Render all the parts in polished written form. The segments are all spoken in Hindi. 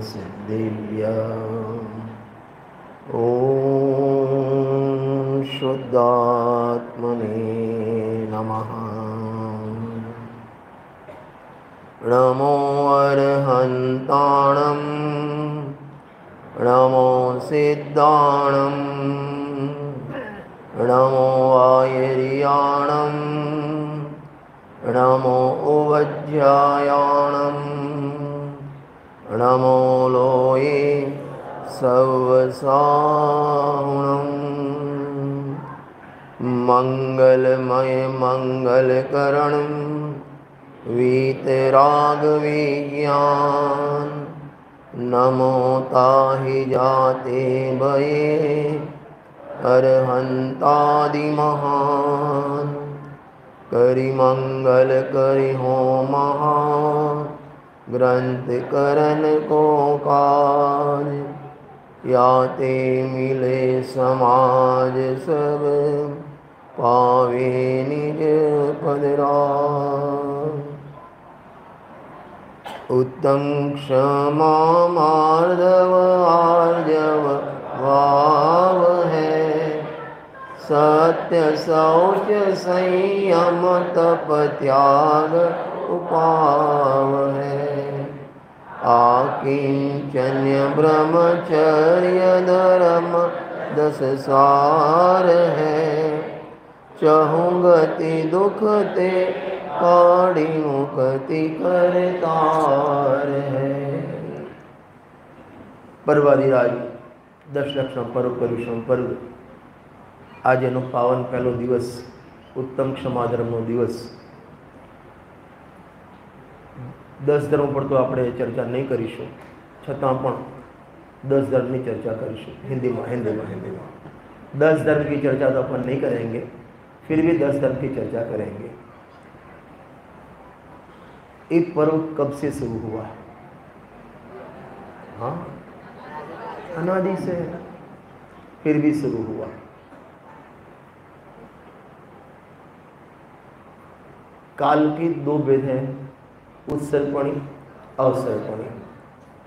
सिद्धिभ्य ॐ शुद्धात्मने नमः। नमो अर्हन्ताणं नमो सिद्धाणं नमो आयर्याणं नमो उवज्यायाणं नमो लोये सर्वसाहुणं। मंगलमय मंगलकरणं वीतरागविज्ञान नमो ताहि जाते भये अरहंतादिमहान्। करि मंगल करि होम ग्रंथ करन को काज याते मिले समाज सब पावे निज पदराज। उत्तम क्षमा मार्दव आर्जव भाव है सत्य शौच संयम तप त्याग उपाव है। आकिंचन्य ब्रह्मचर्य धर्म 10 सार है चहुँ गति दुख ते काढ़ी मुक्ति करतार है। पर्वाधिराज दशलक्षण पर्व परुषम पर्व आज एनो पावन पहलो दिवस उत्तम क्षमा धर्मનો દિવસ। 10 ધર્મ પર તો આપણે ચર્ચા નહીં કરીશું, છતાં પણ 10 ધર્મની ચર્ચા કરીશું हिंदी में 10 धर्म की चर्चा तो अपन नहीं करेंगे, फिर भी 10 धर्म की चर्चा करेंगे। ये पर्व कब से शुरू हुआ है? हाँ, अनादि से, फिर भी शुरू हुआ। काल की 2 भेद हैं, उत्सर्पणी अवसर्पणी।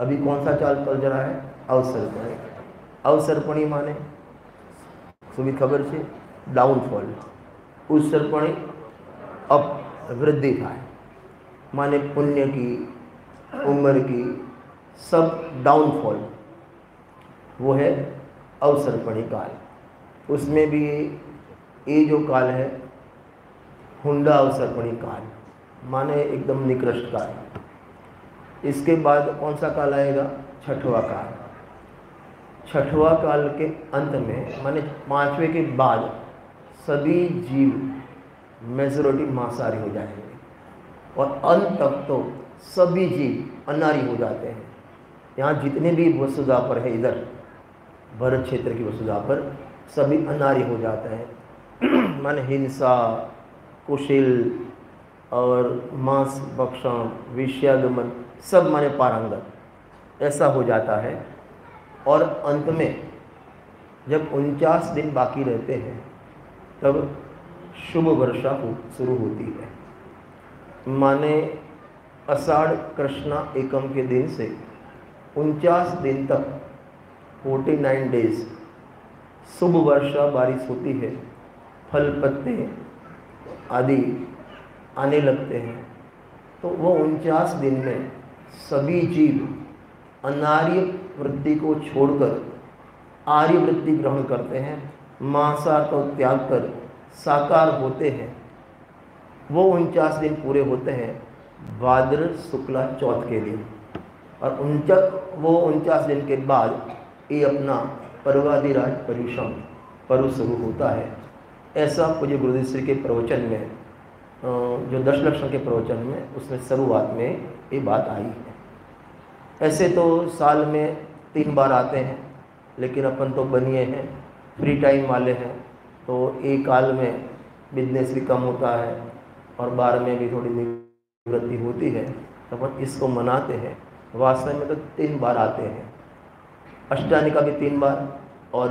अभी कौन सा चाल चल रहा है? अवसर्पणी। अवसर्पणी माने सुबह खबर से डाउनफॉल, उत्सर्पणी अप वृद्धि था माने पुण्य की उम्र की सब डाउनफॉल, वो है अवसर्पणी काल। उसमें भी ये जो काल है हुंडा अवसर्पणी काल माने एकदम निकृष्ट काल। इसके बाद कौन सा काल आएगा? छठवां काल। छठवां काल के अंत में माने 5वें के बाद सभी जीव मेजॉरिटी मांसाहारी हो जाएंगे और अंत तक तो सभी जीव अनारी हो जाते हैं। यहाँ जितने भी वसुधा पर है, इधर भरत क्षेत्र की वसुधा पर सभी अनारी हो जाते हैं माने हिंसा, कुशील और मांस भक्षण, विषयागमन सब माने पारंगत, ऐसा हो जाता है। और अंत में जब 49 दिन बाकी रहते हैं तब शुभ वर्षा शुरू होती है। माने आषाढ़ कृष्णा एकम के दिन से 49 दिन तक 49 डेज शुभ वर्षा बारिश होती है। फल पत्ते आदि आने लगते हैं। तो वो 49 दिन में सभी जीव अनार्य वृत्ति को छोड़कर आर्य वृत्ति ग्रहण करते हैं, मांसाहार को त्याग कर साकार होते हैं। वो 49 दिन पूरे होते हैं भाद्र शुक्ला चौथ के दिन, और वो 49 दिन के बाद ये अपना पर्वाधिराज परुषम पर्व शुरू होता है। ऐसा पूज्य गुरुदेव श्री के प्रवचन में, जो दशलक्षण के प्रवचन में, उसमें शुरुआत में ये बात आई है। ऐसे तो साल में 3 बार आते हैं, लेकिन अपन तो बनिए हैं, फ्री टाइम वाले हैं, तो एक काल में बिजनेस भी कम होता है और बार में भी थोड़ी निवृत्ति होती है, तो अपन इसको मनाते हैं। वास्तव में तो 3 बार आते हैं, अष्टानी का भी 3 बार और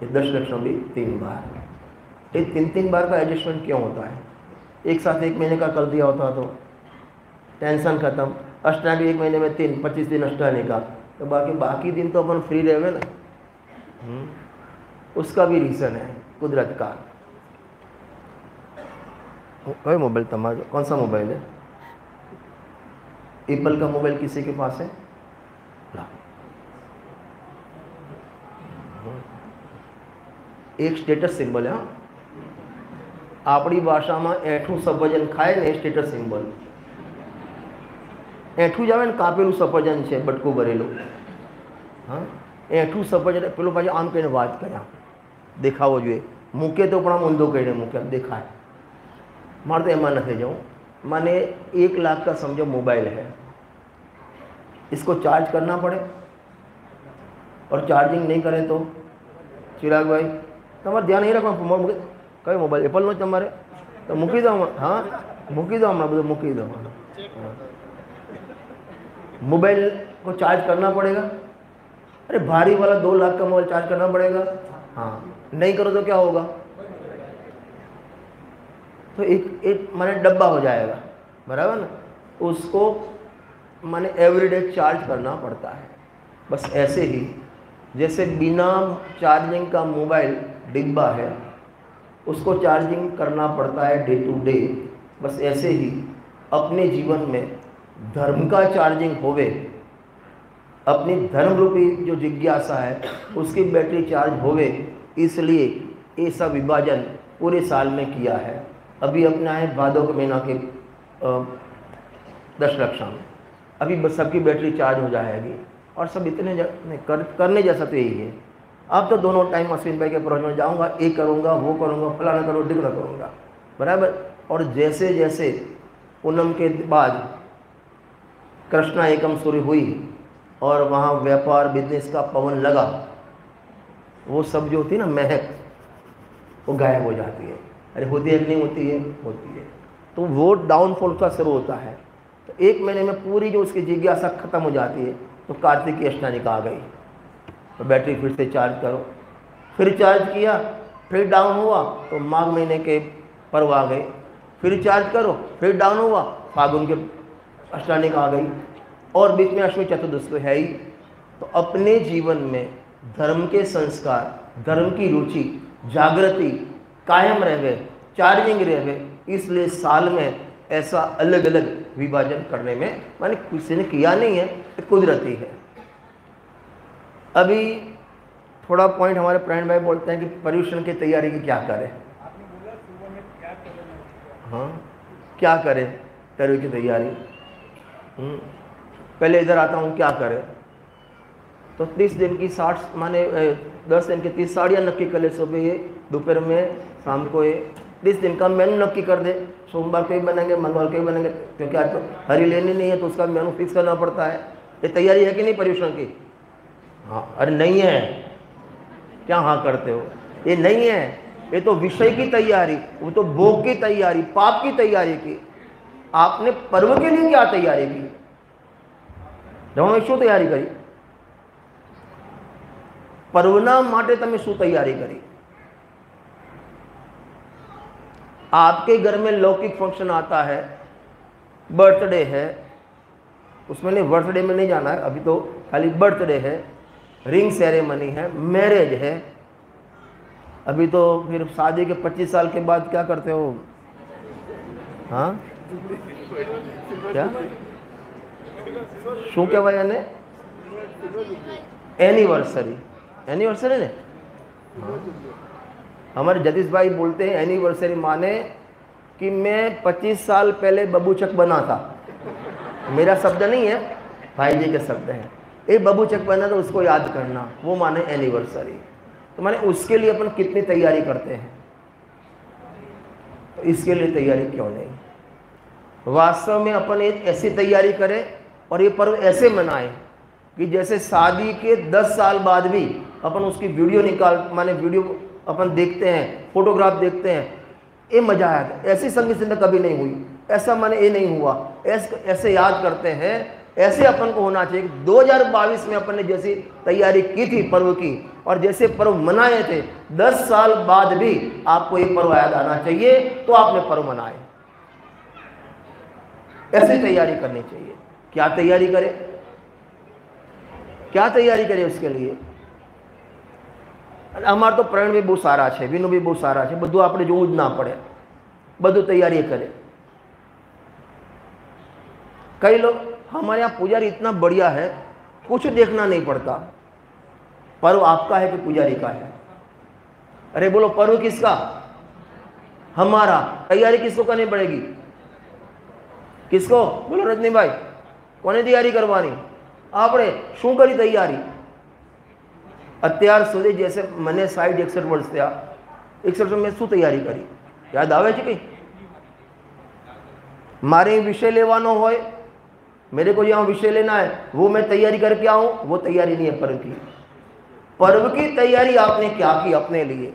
दशलक्षण भी 3 बार। ये 3 बार का एडजस्टमेंट क्यों होता है? एक साथ 1 महीने का कर दिया होता तो टेंशन ख़त्म। अष्टांगी 1 महीने में 3, 25 दिन अष्टांगी का, तो बाकी दिन तो अपन फ्री रहे ना। उसका भी रीज़न है कुदरत का। कोई मोबाइल तुम्हारा कौन सा मोबाइल है? एप्पल का मोबाइल किसी के पास है? एक स्टेटस सिंबल है। આપણી ભાષામાં એઠું સફરજન ખાય ને સ્ટેટસ સિમ્બલ, એઠું જ આવે ને કાપેલું સફરજન છે બટકું ભરેલું, હા એઠું સફરજન પેલો પાછું આમ કહીને વાત કર્યા દેખાવો જોઈએ, મૂકે તો પણ આમ ઊંધો કહીને મૂકે દેખાય। मारे तो एम नहीं जाऊँ। माने 1 लाख का समझो मोबाइल है, इसको चार्ज करना पड़े और चार्जिंग नहीं करें तो चिराग भाई तमारे ध्यान नहीं रखवा कई मोबाइल एप्पल नो तमारे तो मूकी दो। हाँ मूकी दो, हमें બધું મૂકી दो। मोबाइल को चार्ज करना पड़ेगा। अरे भारी वाला 2 लाख का मोबाइल चार्ज करना पड़ेगा। हाँ नहीं करो तो क्या होगा? तो एक माने डब्बा हो जाएगा, बराबर ना। उसको माने एवरीडे चार्ज करना पड़ता है। बस ऐसे ही जैसे बिना चार्जिंग का मोबाइल डिब्बा है, उसको चार्जिंग करना पड़ता है डे टू डे। बस ऐसे ही अपने जीवन में धर्म का चार्जिंग होवे, अपनी धर्म रूपी जो जिज्ञासा है उसकी बैटरी चार्ज होवे, इसलिए ये सब विभाजन पूरे साल में किया है। अभी अपना है भादो के महीना के 10 रक्षा में अभी बस सबकी बैटरी चार्ज हो जाएगी और सब इतने करने जैसा तो यही है। अब तो दोनों टाइम अश्विन भाई के प्रोजेक्ट में जाऊंगा, ये करूंगा वो करूंगा फलाना करो ढिकना करूंगा, बराबर। और जैसे जैसे पूनम के बाद कृष्णा एकम शुरू हुई और वहाँ व्यापार बिजनेस का पवन लगा, वो सब जो होती है ना महक वो गायब हो जाती है। अरे होती है कि नहीं होती है? होती है। तो वो डाउनफॉल का शुरू होता है। तो 1 महीने में पूरी जो उसकी जिज्ञासा खत्म हो जाती है। तो कार्तिक की अष्टमी आ गई तो बैटरी फिर से चार्ज करो, फिर चार्ज किया फिर डाउन हुआ तो माघ महीने के पर्व आ गए, फिर चार्ज करो फिर डाउन हुआ, फागुन के अष्टमी आ गई और बीच में अष्टमी चतुर्दशी तो है ही। तो अपने जीवन में धर्म के संस्कार, धर्म की रुचि, जागृति कायम रहे, चार्जिंग रहे, इसलिए साल में ऐसा अलग अलग विभाजन करने में माने किसी ने किया नहीं है, कुदरती है। अभी थोड़ा पॉइंट हमारे प्राण भाई बोलते हैं कि पर्यूषण की तैयारी की क्या करें। हाँ क्या करें पर्यूषण की तैयारी? पहले इधर आता हूँ क्या करें। तो 30 दिन की 60 माने 10 दिन की 30 साड़ियाँ नक्की कर ले, सुबह ये दोपहर में शाम को ये 30 दिन का मेनू नक्की कर दे। सोमवार को ही बनेंगे, मंगलवार को ही बनेंगे, क्योंकि आज तो हरी लेनी नहीं है तो उसका मेनू फिक्स करना पड़ता है। ये तैयारी है कि नहीं पर्यूषण की? हाँ। अरे नहीं है क्या हाँ करते हो? ये नहीं है, ये तो विषय की तैयारी, वो तो भोग की तैयारी, पाप की तैयारी की। आपने पर्व के लिए क्या तैयारी की? जब शू तैयारी करी? पर्वना माटे तमे शू तैयारी करी? आपके घर में लौकिक फंक्शन आता है, बर्थडे है, उसमें नहीं बर्थडे में नहीं जाना है, अभी तो खाली बर्थडे है, रिंग सेरेमनी है, मैरिज है। अभी तो फिर शादी के 25 साल के बाद क्या करते हो? हाँ क्या शू क्या भाई ने एनिवर्सरी, एनिवर्सरी ने हमारे जतीश भाई बोलते हैं एनिवर्सरी माने कि मैं 25 साल पहले बबूचक बना था। मेरा शब्द नहीं है, भाई जी के शब्द हैं। एक बबूचक बना तो उसको याद करना, वो माने एनिवर्सरी। तो माने उसके लिए अपन कितनी तैयारी करते हैं, तो इसके लिए तैयारी क्यों नहीं? वास्तव में अपन एक ऐसी तैयारी करें और ये पर्व ऐसे मनाएं कि जैसे शादी के 10 साल बाद भी अपन उसकी वीडियो निकाल माने वीडियो अपन देखते हैं, फोटोग्राफ देखते हैं, ये मजा आया था। ऐसी संगीत जिंदगी कभी नहीं हुई, ऐसा माने ये नहीं हुआ, ऐसे याद करते हैं। ऐसे अपन को होना चाहिए। 2022 में अपन ने जैसी तैयारी की थी पर्व की और जैसे पर्व मनाए थे, 10 साल बाद भी आपको ये पर्व याद आना चाहिए तो आपने पर्व मनाए। ऐसी तैयारी करनी चाहिए। क्या तैयारी करें? क्या तैयारी करे उसके लिए? અમારે તો પ્રણ બી બહુ સારા છે, વિનુ બી બહુ સારા છે, બધું આપણે જોવું જ ના પડે, બધું તૈયારી કરે. कई लोग हमारे यहाँ पुजारी इतना बढ़िया है, कुछ देखना नहीं पड़ता. पर्व आपका है कि पुजारी का है? अरे बोलो, पर्व किसका? हमारा. तैयारी किसको करनी पड़ेगी? किसको? बोलो रजनी भाई, कोने तैयारी करवानी? आपने शू करी तैयारी? અત્યાર સુધી જેસે મને 60-61 વર્ષ થયા, 61 મેં શું તૈયારી કરી યાદ આવે છે? કંઈ मारे विषय लेवानो होय, मेरे को यहाँ विषय लेना है, वो मैं तैयारी करके आऊँ, वो तैयारी नहीं है पर्व की. पर्व की तैयारी आपने क्या की? अपने लिए,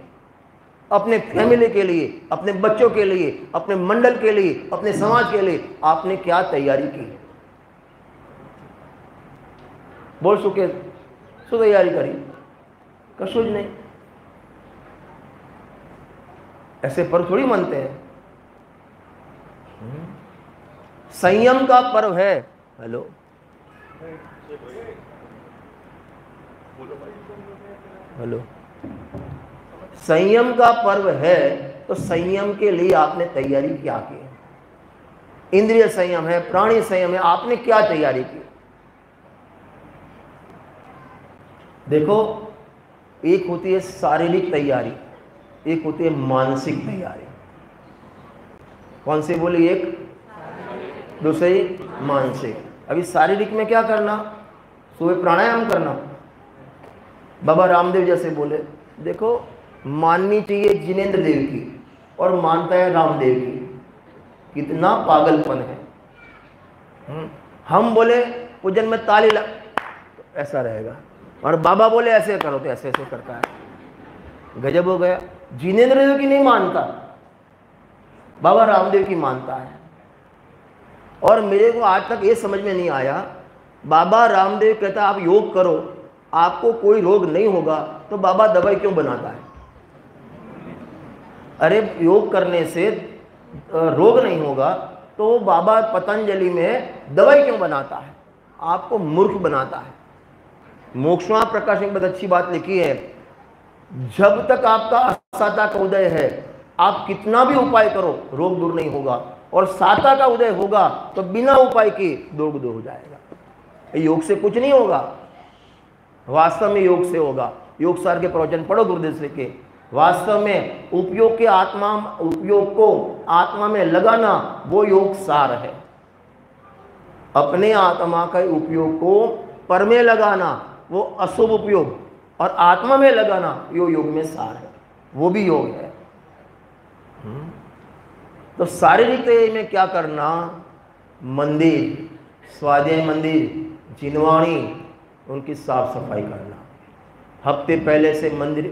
अपने फैमिली के लिए, अपने बच्चों के लिए, अपने मंडल के लिए, अपने समाज के लिए आपने क्या तैयारी की? बोल सुके शू तैयारी करी? कशुं ज नहीं. ऐसे पर्व थोड़ी मनते हैं. संयम का पर्व है. हेलो, हेलो, संयम का पर्व है, तो संयम के लिए आपने तैयारी क्या की? इंद्रिय संयम है, प्राणी संयम है, आपने क्या तैयारी की? देखो, एक होती है शारीरिक तैयारी, एक होती है मानसिक तैयारी. कौन सी बोली? एक, दूसरी मानसिक. अभी शारीरिक में क्या करना? सुबह प्राणायाम करना. बाबा रामदेव जैसे बोले, देखो माननी चाहिए जिनेंद्र देव की और मानता है रामदेव की. कितना पागलपन है. हम बोले पूजन में ताली लगा तो ऐसा रहेगा, और बाबा बोले ऐसे करो तो ऐसे ऐसे करता है. गजब हो गया. जिनेंद्र देव की नहीं मानता, बाबा रामदेव की मानता है. और मेरे को आज तक ये समझ में नहीं आया, बाबा रामदेव कहता आप योग करो, आपको कोई रोग नहीं होगा, तो बाबा दवाई क्यों बनाता है? अरे योग करने से रोग नहीं होगा तो बाबा पतंजलि में दवाई क्यों बनाता है? आपको मूर्ख बनाता है. मोक्षमा प्रकाश ने बहुत अच्छी बात लिखी है, जब तक आपका असाता का उदय है, आप कितना भी उपाय करो रोग दूर नहीं होगा, और साता का उदय होगा तो बिना उपाय के रोग दूर हो जाएगा. योग से कुछ नहीं होगा, वास्तव में योग से होगा. योग सार के प्रवचन पढ़ो गुरुदेव से के. वास्तव में उपयोग के उपयोग को आत्मा में लगाना वो योग सार है. अपने आत्मा के उपयोग को पर में लगाना वो अशुभ उपयोग, और आत्मा में लगाना यो योग में सार है, वो भी योग है. तो शारीरिक तैयारी में क्या करना? मंदिर, स्वाध्याय मंदिर, जिनवाणी, उनकी साफ सफाई करना. हफ्ते पहले से मंदिर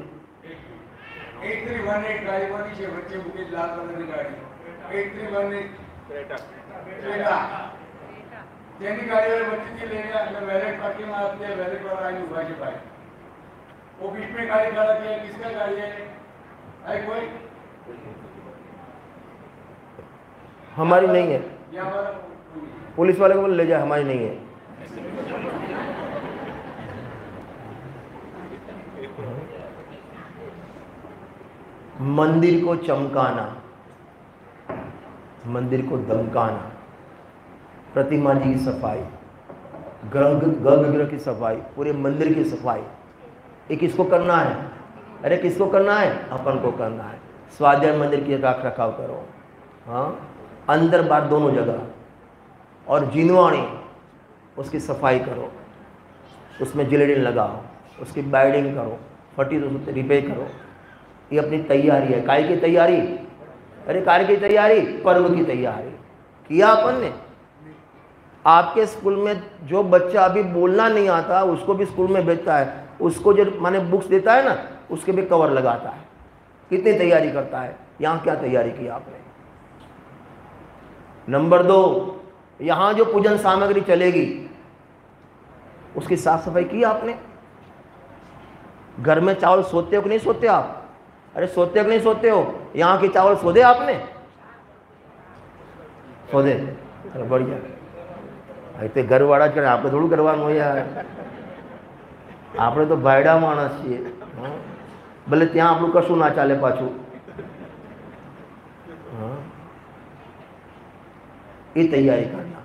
हमारी नहीं है. पुलिस वाले को बोले ले जाए, हमारी नहीं है. मंदिर को चमकाना, मंदिर को दमकाना, प्रतिमा जी की सफाई, गर्भगृह की सफाई, पूरे मंदिर की सफाई, ये किसको करना है? अरे किसको करना है? अपन को करना है. स्वाध्याय मंदिर की रख रखाव करो, हाँ, अंदर बाहर दोनों जगह. और जिनवाणी, उसकी सफाई करो, उसमें जिलेटिन लगाओ, उसकी बाइडिंग करो, फटी तो रिपेयर करो. ये अपनी तैयारी है. काय की तैयारी? अरे कार्य की तैयारी, पर्व की तैयारी किया अपन ने. आपके स्कूल में जो बच्चा अभी बोलना नहीं आता उसको भी स्कूल में भेजता है, उसको जो माने बुक्स देता है ना, उसके भी कवर लगाता है. कितनी तैयारी करता है. यहाँ क्या तैयारी की आपने? नंबर 2, यहाँ जो पूजन सामग्री चलेगी उसकी साफ सफाई की आपने? घर में चावल सोते हो कि नहीं सोते आप? अरे सोते हो कि नहीं सोते हो? यहाँ के चावल सोदे आपने? सोदे. अरे बढ़िया. तो घर वाला करे, आप थोड़ा करवाना हो यार. આપણે તો ભાયડા માણસ છીએ, ભલે ત્યાં આપણું કશું ના ચાલે પાછું. ये तैयारी करना.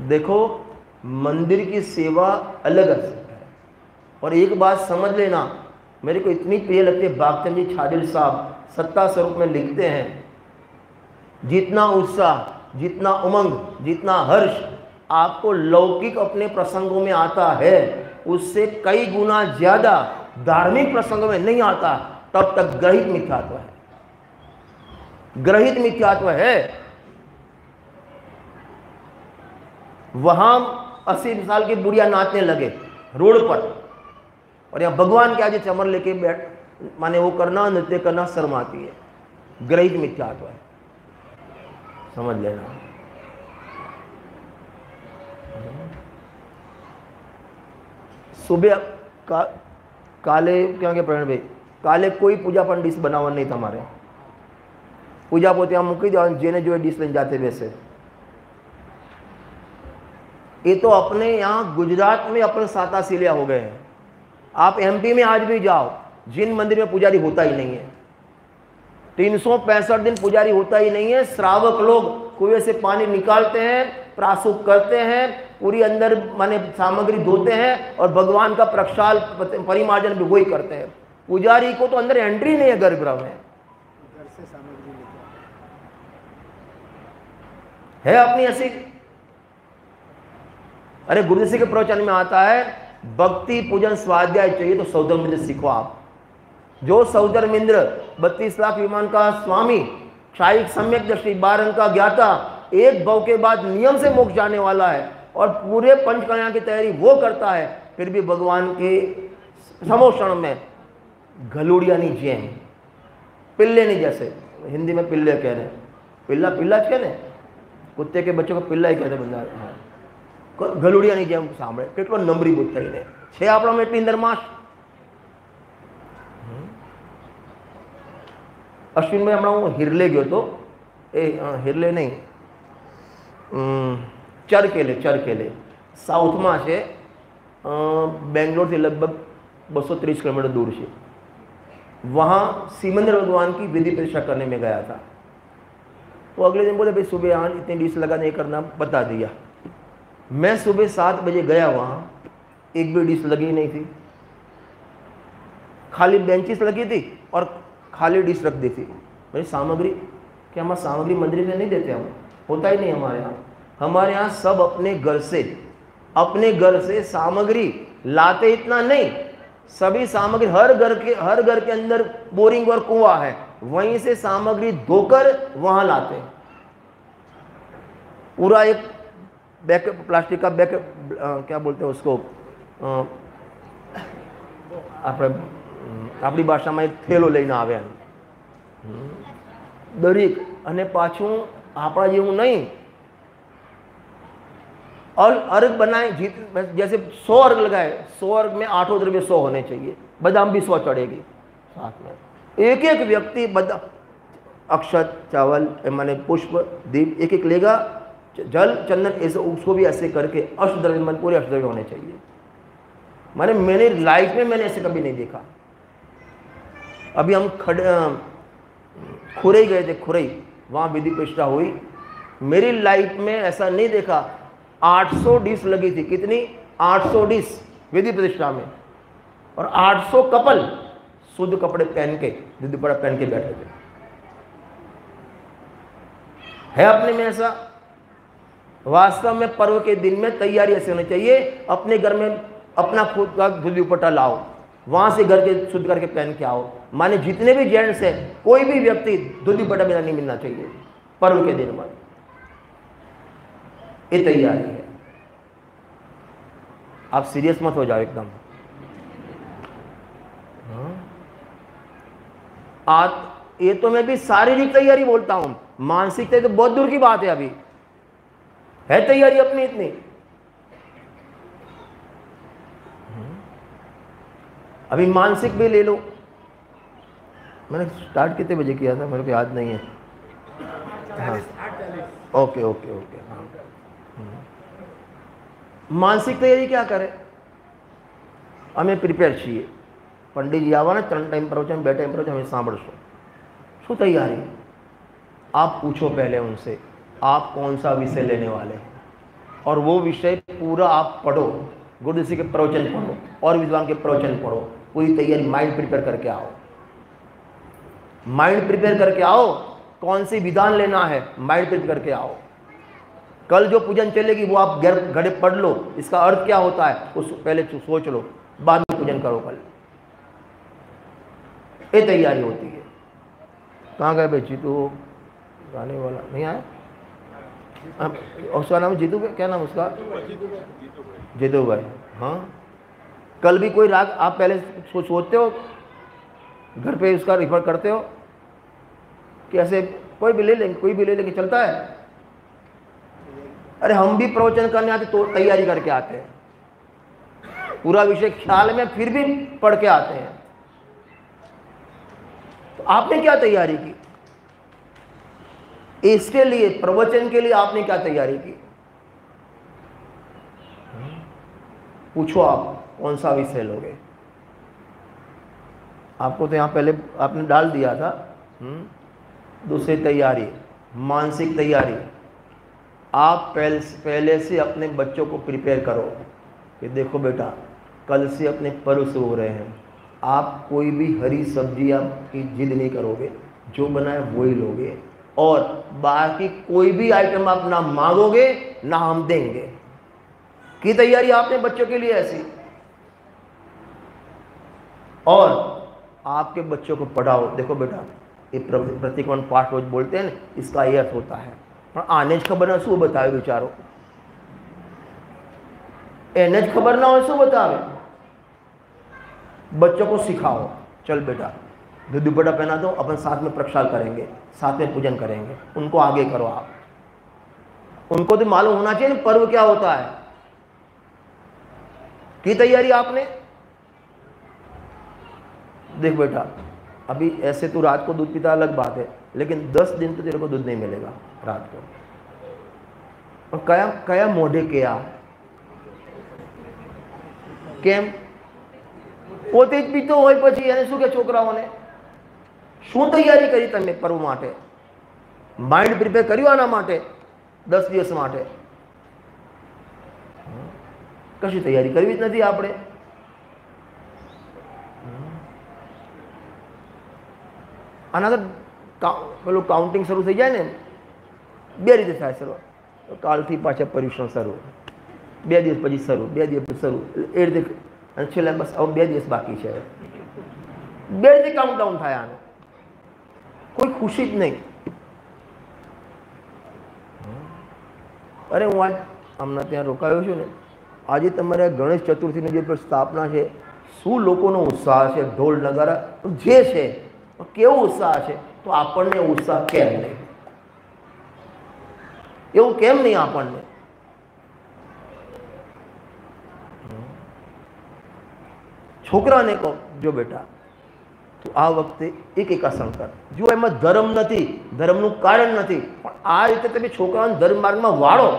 देखो मंदिर की सेवा अलग है. और एक बात समझ लेना, मेरे को इतनी प्रिय लगती है, बागचंद जी छादिल साहब सत्ता स्वरूप में लिखते हैं, जितना उत्साह, जितना उमंग, जितना हर्ष आपको लौकिक अपने प्रसंगों में आता है, उससे कई गुना ज्यादा धार्मिक प्रसंगों में नहीं आता. तब तक ग्रहित मिथ्यात्व है, ग्रहित मिथ्यात्व है. वहां 80 साल की बुढ़िया नाचने लगे रोड पर, और यहाँ भगवान के आगे चमर लेके बैठ माने वो करना, नृत्य करना शर्म आती है. ग्रहित मिथ्यात्व है, समझ लेना. सुबह काले क्या प्रवीण भाई, काले कोई पूजा पर डिश बनावा नहीं था हमारे. पूजा पोते हम मूकी दो, जेने जो डिश लेने जाते वैसे. ये तो अपने यहाँ गुजरात में अपने सातासीलिया हो गए हैं. आप एमपी में आज भी जाओ, जिन मंदिर में पुजारी होता ही नहीं है, 365 दिन पुजारी होता ही नहीं है. श्रावक लोग कुएं से पानी निकालते हैं, प्राशुक करते हैं, पूरी अंदर माने सामग्री धोते हैं, और भगवान का प्रक्षाल परिमार्जन भी वही करते हैं. पुजारी को तो अंदर एंट्री नहीं है गर्भगृह में, है अपनी ऐसी. अरे गुरु जी के प्रवचन में आता है, भक्ति पूजन स्वाध्याय चाहिए तो सौधर्मेंद्र सीखो आप. जो सौधर्मेंद्र 32 लाख विमान का स्वामी, शाही सम्यक दृष्टि, 12 का ज्ञाता, एक भव के बाद नियम से मोक्ष जाने वाला है, और पूरे पंचकन्या की तैयारी वो करता है, फिर भी भगवान के समोषण में घलूड़िया नहीं जिए, पिल्ले नहीं. जैसे हिंदी में पिल्ले कह रहे हैं, पिल्ला पिल्ला कह रहे, कुत्ते के बच्चों को पिल्ला ही कहते बंदा. ગલુડિયા ની જેમ સાંભળે, કેટલો નમરીભૂત થઈને છે આપણામાં એટલી નરમાશ. અશ્વિનભાઈ હમણાં હું હિરલે ગયો હતો, એ હિરલે નહીં, ચરકેલે, ચરકેલે સાઉથમાં છે, બેંગ્લોરથી લગભગ 230 किलोमीटर दूर છે. वहाँ सिमंदर भगवान की विधि प्रतिष्ठा करने में गया था. वो अगले दिन बोले भाई सुबह आज इतनी डिश लगा नहीं करना, बता दिया. मैं सुबह 7 बजे गया, वहाँ एक भी डिश लगी नहीं थी, खाली बेंचेस लगी थी और खाली डिश रख दी थी. भाई सामग्री क्या, हमारा सामग्री मंदिर में नहीं देते हम, होता ही नहीं हमारे यहाँ. हमारे यहाँ सब अपने घर से सामग्री लाते. इतना नहीं, सभी सामग्री हर घर के अंदर बोरिंग और कुआं है, वहीं से सामग्री धोकर वहां लाते. पूरा एक बैक, प्लास्टिक का बैक, क्या बोलते हैं उसको, આપણી ભાષામાં એક થેલો લઈને આવ્યા દરેક. અને પાછું આપણા જેવું નહીં, अर्घ बनाए, जैसे 100 अर्घ लगाए, 100 अर्घ में 8 द्रव्य 100 होने चाहिए, बादाम भी 100 चढ़ेगी साथ में. एक एक व्यक्ति बदा अक्षत, चावल, माने पुष्प, दीप एक एक लेगा, जल, चंदन, ऐसे उसको भी ऐसे करके अष्टद्रव्य, मन पूरे अष्टद्रव्य होने चाहिए. माने मैंने लाइफ में मैंने ऐसे कभी नहीं देखा. अभी हम खुरई गए थे, खुरई, वहाँ विधि प्रतिष्ठा हुई. मेरी लाइफ में ऐसा नहीं देखा. 800 डिश लगी थी. कितनी? 800 डिश विधि प्रतिष्ठा में, और 800 कपल शुद्ध कपड़े पहन के, विधि प्रतिष्ठा पहन के बैठे थे. है अपने में ऐसा? वास्तव में पर्व के दिन में तैयारी ऐसे होनी चाहिए. अपने घर में अपना खुद का धुली दुपट्टा लाओ, वहां से घर के शुद्ध करके पहन के आओ. माने जितने भी जेंट्स हैं, कोई भी व्यक्ति धुली दुपट्टा बिना नहीं मिलना चाहिए पर्व के दिन में. ये तैयारी है. आप सीरियस मत हो जाओ एकदम. आज ये तो मैं भी शारीरिक तैयारी बोलता हूं, मानसिक तैयारी तो बहुत दूर की बात है. अभी है तैयारी अपनी इतनी. अभी मानसिक भी ले लो. मैंने स्टार्ट कितने बजे किया था मेरे को याद नहीं है. हाँ, ओके ओके ओके. हाँ, मानसिक तैयारी क्या करे? અમે પ્રિપેર છીએ, पंडित जी आवाना 3 टाइम प्रवचन 2 टाइम प्रवचन हमें सांभळशो। शू तैयारी? आप पूछो पहले उनसे आप कौन सा विषय लेने वाले हैं, और वो विषय पूरा आप पढ़ो, गुरुजी के प्रवचन पढ़ो और विद्वान के प्रवचन पढ़ो, पूरी तैयारी माइंड प्रिपेयर करके आओ। माइंड प्रिपेयर करके आओ, कौन सी विधान लेना है माइंड प्रिपेयर करके आओ। कल जो पूजन चलेगी वो आप घड़े पढ़ लो, इसका अर्थ क्या होता है उस पहले सोच लो, बाद में पूजन करो। कल ये तैयारी होती है। कहाँ गए भाई जीतू? गाने वाला नहीं आया? उसका नाम जीतू, क्या नाम उसका? जीतू भाई। हाँ, कल भी कोई राग आप पहले सोचते हो, घर पे उसका रिफर करते हो कि ऐसे कोई भी ले लेंगे, कोई भी ले लेंगे, चलता है? अरे हम भी प्रवचन करने आते तो तैयारी करके आते हैं, पूरा विषय ख्याल में फिर भी पढ़ के आते हैं। तो आपने क्या तैयारी की? इसके लिए प्रवचन के लिए आपने क्या तैयारी की? पूछो आप कौन सा विषय लोगे। आपको तो यहां पहले आपने डाल दिया था। दूसरी तैयारी मानसिक तैयारी। आप पहले से अपने बच्चों को प्रिपेयर करो कि देखो बेटा कल से अपने पर्व शुरू हो रहे हैं, आप कोई भी हरी सब्जी आपकी जिद नहीं करोगे, जो बनाए वही लोगे, और बाकी कोई भी आइटम आप ना मांगोगे ना हम देंगे। की तैयारी आपने बच्चों के लिए ऐसी। और आपके बच्चों को पढ़ाओ, देखो बेटा ये प्रतिक्रमण पाठ रोज बोलते हैं ना, इसका ये अर्थ होता है, पर आने खबर ना शू बतावे विचारो, एने ज खबर ना हो शू बतावे। बच्चों को सिखाओ, चल बेटा दुपट्टा पहना दो, अपन साथ में प्रक्षाल करेंगे, साथ में पूजन करेंगे, उनको आगे करो आप। उनको तो मालूम होना चाहिए ना पर्व क्या होता है। की तैयारी आपने? देख बेटा अभी ऐसे तो रात को दूध पीता अलग बात है, लेकिन 10 दिन तो तेरे को दूध नहीं मिलेगा रात को। और कया कया मोढ़े क्या केम પોતે જ પીતો હોય પછી એને શું કે છોકરાઓને શું તૈયારી કરી તમે પર્વ માટે? માઇન્ડ પ્રિપેર કર્યું આના માટે 10 દિવસ માટે? કશી તૈયારી કરવી જ નથી આપણે। આના તો પેલું કાઉન્ટિંગ શરૂ થઈ જાય ને, 2 રીતે થાય શરૂ, કાલથી પાછા પર્યુષણ શરૂ, 2 દિવસ પછી શરૂ, 2 દિવસ શરૂ, એ રીતે, અને છેલ્લે બસ હવે 2 દિવસ બાકી છે, 2 રીતે કાઉન્ટડાઉન થાય આનું, કોઈ ખુશી જ નહીં। અરે હું આજ હમણાં ત્યાં રોકાયો છું ને, આજે તમારે ગણેશ ચતુર્થીની જે સ્થાપના છે, શું લોકોનો ઉત્સાહ છે, ઢોલ નગારા જે છે, કેવો ઉત્સાહ છે, તો આપણને ઉત્સાહ કેમ નહીં? એવું કેમ નહીં આપણને? છોકરાને કહો જો બેટા તું આ વખતે એક આસન કર, જો એમાં ધર્મ નથી, ધર્મનું કારણ નથી, પણ આ રીતે તમે છોકરાઓને ધર્મ માર્ગમાં વાળો,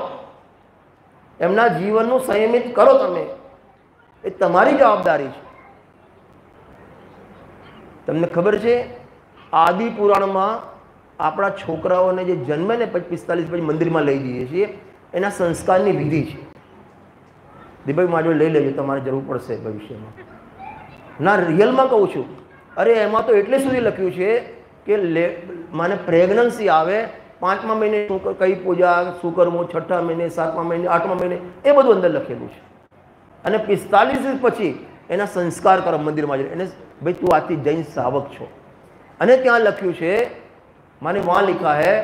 એમના જીવનનું સંયમિત કરો તમે, એ તમારી જવાબદારી છે। તમને ખબર છે આદિ પુરાણમાં આપણા છોકરાઓને જે જન્મે ને 45 પછી મંદિરમાં લઈ જઈએ છીએ, એના સંસ્કારની વિધિ છે। દીભાઈ મારી જોડે લઈ લેજો, તમારે જરૂર પડશે ભવિષ્યમાં। ના રિયલમાં કહું છું, અરે એમાં તો એટલે સુધી લખ્યું છે કે મને પ્રેગ્નન્સી આવે 5મા મહિને કઈ પૂજા શું કરવું, 6ઠા મહિને, 7મા મહિને, 8મા મહિને, એ બધું અંદર લખેલું છે। અને 45 પછી એના સંસ્કાર કરો મંદિરમાં જઈને, એને ભાઈ તું આથી જૈન શ્રાવક છો। અને ત્યાં લખ્યું છે, मैंने वहाँ लिखा है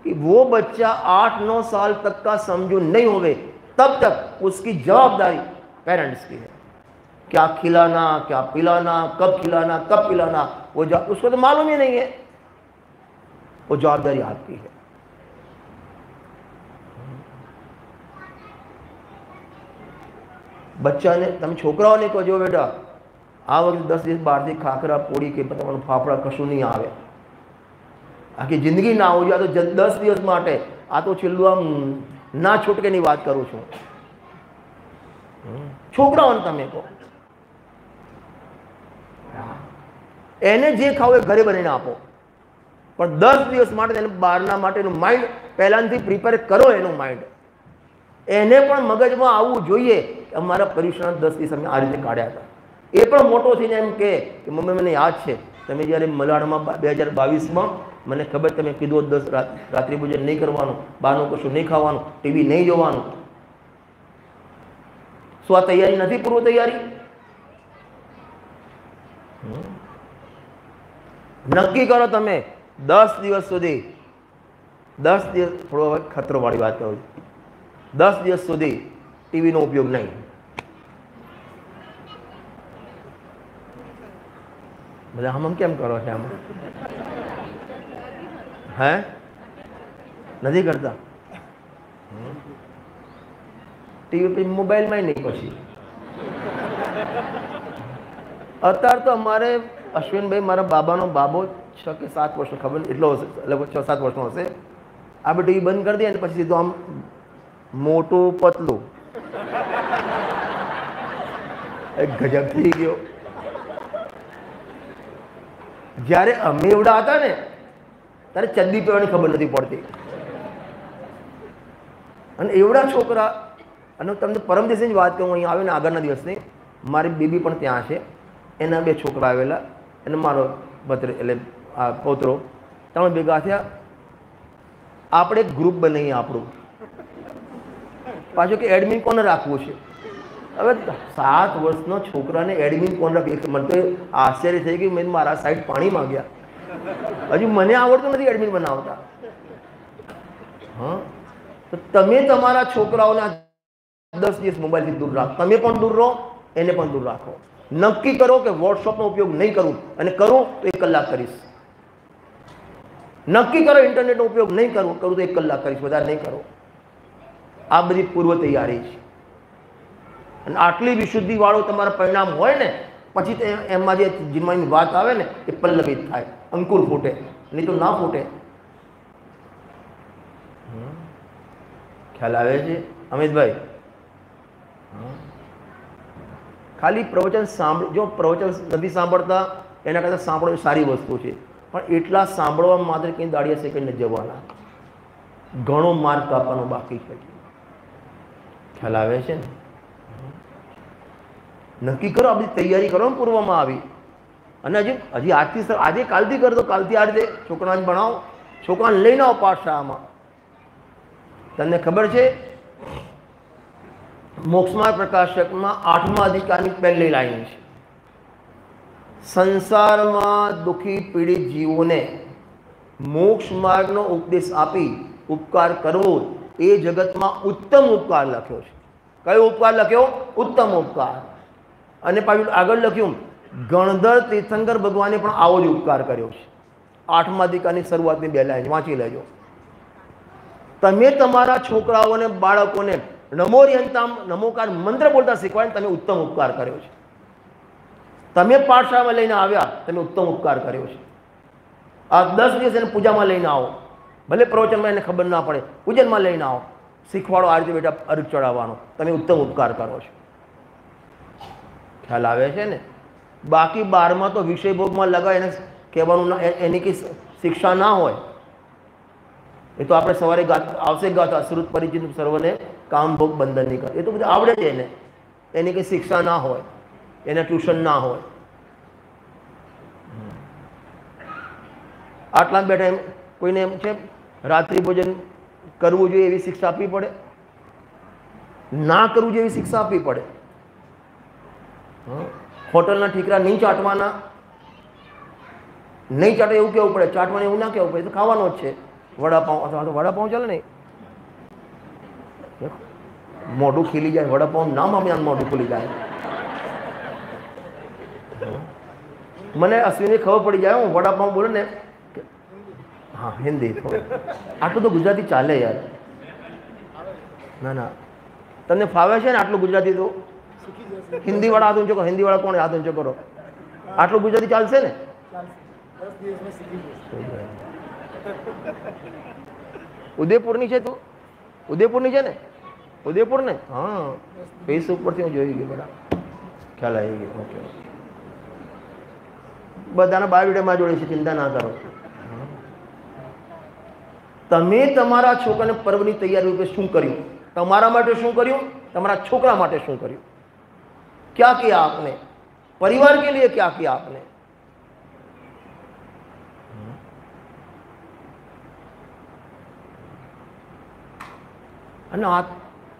कि वो बच्चा 8-9 साल तक का समझू नहीं होवे तब तक उसकी जवाबदारी पेरेंट्स की है। क्या खिलाना, क्या पिलाना, कब खिलाना, कब पिलाना, वो उसको तो मालूम ही नहीं है, वो जवाबदारी आपकी है। बच्चा ने तम छोकराओने को जो बेटा आ वक्त 10 દિવસ બહારથી ખાખરા પોડી કે તમારું ફાફડા કશું નહીં આવે, આખી જિંદગી ના આવજો, આ તો 10 દિવસ માટે, આ તો છેલ્લું આમ ના છૂટકેની વાત કરું છું। છોકરાઓને તમે કહો, એને જે ખાવું એ ઘરે બનાવીને આપો, પણ 10 દિવસ માટે એને બહારના માટેનું માઇન્ડ પહેલાંથી પ્રિપેર કરો. એનું માઇન્ડ એને પણ મગજમાં આવવું જોઈએ કે અમારા પરીક્ષાના 10 દિવસ અમે આ રીતે કાઢ્યા હતા. એ પણ મોટો થઈને એમ કે મમ્મી મને યાદ છે તમે જ્યારે મલાડમાં 2022માં મને ખબર તમે કીધું 10 રાત્રિ ભોજન નહીં કરવાનું, બહારનું કશું નહીં ખાવાનું, ટીવી નહીં જોવાનું. શું આ તૈયારી નથી? પૂર્વ તૈયારી નક્કી કરો તમે 10 દિવસ સુધી. 10 દિવસ થોડો હવે ખતરો વાળી વાત કરું, 10 દિવસ સુધી ટીવીનો ઉપયોગ નહીં. બધા આમ કેમ કરો છો? આમાં હે નથી કરતા? ટીવી પછી મોબાઈલમાં નહીં. પછી અત્યારે તો અમારે અશ્વિનભાઈ મારા બાબાનો બાબો 6 કે 7 વર્ષનો, ખબર નહીં એટલો હશે, લગભગ 6-7 વર્ષનો હશે. આ બે ટીવી બંધ કરી દે અને પછી સીધું આમ મોટું પતલું એક ગજબ થઈ ગયો. જ્યારે અમે એવડા હતા ને ત્યારે ચડ્ડી પહેરવાની ખબર નથી પડતી, અને એવડા છોકરા. અને તમને પરમ દિવસની જ વાત કહું, અહીં આવે ને આગળના દિવસની, મારી બેબી પણ ત્યાં છે, એના 2 છોકરા આવેલા અને મારો ભત્રે એટલે આ પૌત્રો, 3 ભેગા થયા. આપણે એક ગ્રુપ બનાવીએ આપણું, પાછું કે એડમિન કોને રાખવું છે. હવે 7 વર્ષનો છોકરાને એડમિન કોણ રાખે? મને તો આશ્ચર્ય થઈ ગયું. મેં મારા સાઈડ પાણી માંગ્યા. હજુ મને આવડતું નથી એડમિન બનાવતા. હા, તો તમે તમારા છોકરાઓને 10 દિવસ મોબાઈલથી દૂર રાખો. તમે પણ દૂર રહો, એને પણ દૂર રાખો. નક્કી કરો કે વોટ્સઅપનો ઉપયોગ નહીં કરું, અને કરું તો 1 કલાક કરીશ. નક્કી કરો ઇન્ટરનેટનો ઉપયોગ નહીં કરું તો 1 કલાક કરીશ, વધારે નહીં કરો. આ બધી પૂર્વ તૈયારી છે. અને આટલી વિશુદ્ધિ વાળું તમારા પરિણામ હોય ને પછી એમાં જે જીવવાની વાત આવે ને એ પલ્લવિત થાય, અંકુર ફૂટે, નહીં તો ના ફૂટે. ખ્યાલ આવે છે અમિતભાઈ? ખાલી પ્રવચન સાંભળ, જો પ્રવચન નથી સાંભળતા એના કરતાં સાંભળવું સારી વસ્તુ છે, પણ એટલા સાંભળવા માત્ર કંઈ દાડિયા સેકન્ડ જવાના, ઘણો માર્ક આપવાનો બાકી છે. ખ્યાલ આવે છે ને? નક્કી કરો, આપણી તૈયારી કરો પૂર્વમાં આવી. અને હજી આજથી આજે કાલથી કરતો, કાલથી આ રીતે છોકરાને ભણાવો, છોકરાને લઈને આવો પાઠશાળામાં. તમને ખબર છે મોક્ષમાર્ગ પ્રકાશકમાં 8મા અધિકારની પહેલી લાઈન છે, સંસારમાં દુઃખી પીડિત જીવોને મોક્ષ માર્ગનો ઉપદેશ આપી ઉપકાર કરવો એ જગતમાં ઉત્તમ ઉપકાર લખ્યો છે. કયો ઉપકાર લખ્યો? ઉત્તમ ઉપકાર. અને પાછું આગળ લખ્યું ગણધર તીર્થંકર ભગવાને પણ આવો જ ઉપકાર કર્યો છે. 8મા અધિકારની શરૂઆતની 2 લાઈન વાંચી લેજો. તમે તમારા છોકરાઓને, બાળકોને નમોરિયંતામ નમોકાર મંત્ર બોલતા શીખવાડીને તમે ઉત્તમ ઉપકાર કર્યો છે. તમે પાઠશાળામાં લઈને આવ્યા, તમે ઉત્તમ ઉપકાર કર્યો છે. આ 10 દિવસ એને પૂજામાં લઈને આવો, ભલે પ્રવચનમાં એને ખબર ના પડે, પૂજનમાં લઈને આવો, શીખવાડો આ રીતે બેટા અર્ઘ ચડાવવાનો, તમે ઉત્તમ ઉપકાર કરો છો. ખ્યાલ આવે છે ને? બાકી 12માં તો વિષય ભોગમાં લગાય એને કહેવાનું ના, એની કંઈ શિક્ષા ના હોય. એ તો આપણે સવારે આવશે ગાતા શ્રુત પરિચિત સર્વને કામ ભોગ બંધન નહીં કરે, એ તો બધું આવડે છે એને, એની કંઈ શિક્ષા ના હોય, એને ટ્યુશન ના હોય. આટલા બેઠા એમ કોઈને એમ છે રાત્રિ ભોજન કરવું જોઈએ એવી શિક્ષા આપવી પડે? ના કરવું જોઈએ એવી શિક્ષા આપવી પડે? હોટલના ઠીકરા નહીં ચાટવાના, નહીં ચાટે એવું કહેવું પડે, ચાટવાનું એવું ના કહેવું પડે, તો ખાવાનો જ છે. વડાપાઉં, અથવા તો વડાપાઉં ચાલે નહીં, મોઢું ખીલી જાય, વડાપાઉં નામ આપણે મોઢું ખુલી જાય. મને અશ્વિને ખબર પડી જાય, હું વડાપાઉં બોલું ને, હા હિન્દી આટલું તો ગુજરાતી ચાલે યાર. ના ના, તમને ફાવે છે ને આટલું ગુજરાતી? તો હિન્દી વાળા હાથ ઊંચો કરો, હિન્દી વાળા કોણ હાથ ઊંચો કરો? આટલું ગુજરાતી ચાલશે ને? ઉદયપુરની છે તું? ઉદયપુરની છે ને? ઉદયપુર ને? હા, ફેસબુક પરથી હું જોઈ ગયો, બરાબર, ખ્યાલ આવી ગયો. ઓકે, બધાના બાયોડેટા જોડે છે, ચિંતા ના કરો. તમે તમારા છોકરાને પર્વની તૈયારી રૂપે શું કર્યું? તમારા માટે શું કર્યું? તમારા છોકરા માટે શું કર્યું? क्या किया आपने? परिवार के लिए क्या किया आपने? અને આ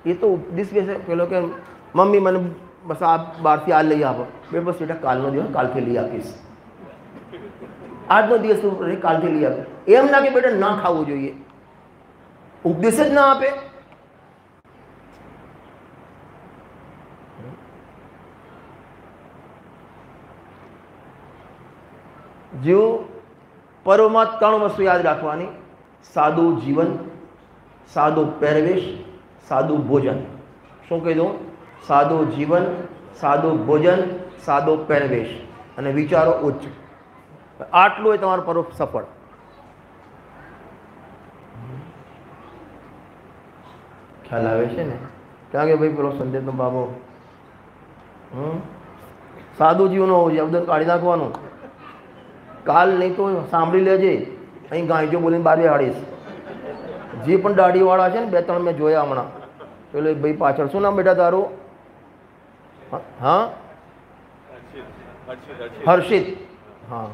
એ તો ઉપદેશ કે છે પેલો કે મમ્મી મને બસ આ બહારથી આ લઈ આપો. બે બસ બેટા કાલનો દિવસ કાલથી લઈ આપીશ, આજનો દિવસ કાલથી લઈ આપે. એમ ના કે બેટા ના ખાવું જોઈએ, ઉપદેશ જ ના આપે. જો પર્વમાં 3 વસ્તુ યાદ રાખવાની: સાદું જીવન, સાદો પહેરવેશ, સાદું ભોજન. શું કહી દઉં? સાદું જીવન, સાદું ભોજન, સાદો પહેરવેશ અને વિચારો ઉચ્ચ. આટલું એ તમારો પર્વ સફળ. ખ્યાલ આવે છે ને? ક્યાં કે ભાઈ પેલો સંદેશનો બાબો સાદું જીવન હોવું જોઈએ, અવદર કાઢી નાખવાનું. કાલ નહીં તો સાંભળી લેજે, અહીં ગાંજો બોલીને બાર બેહાડીશ. જે પણ દાઢીવાળા છે ને 2-3 મેં જોયા હમણાં. પેલો ભાઈ પાછળ, શું નામ બેટા તારું? હા, હર્ષિત. હા,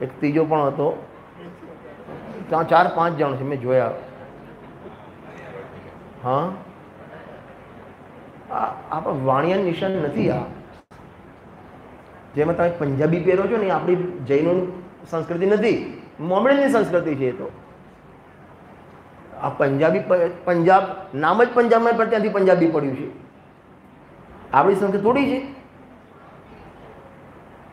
એક ત્રીજો પણ હતો. 4-5 જણ છે મેં જોયા. હા, આપણા વાણિયા નિશાન નથી. આ જેમાં તમે પંજાબી પહેરો છો ને, આપણી જૈનો સંસ્કૃતિ નથી, મોમેડિયનની સંસ્કૃતિ છે. તો આ પંજાબી, પંજાબ નામ જ પંજાબમાં પણ ત્યાંથી પંજાબી પડ્યું છે. આપણી સંસ્કૃતિ થોડી છે.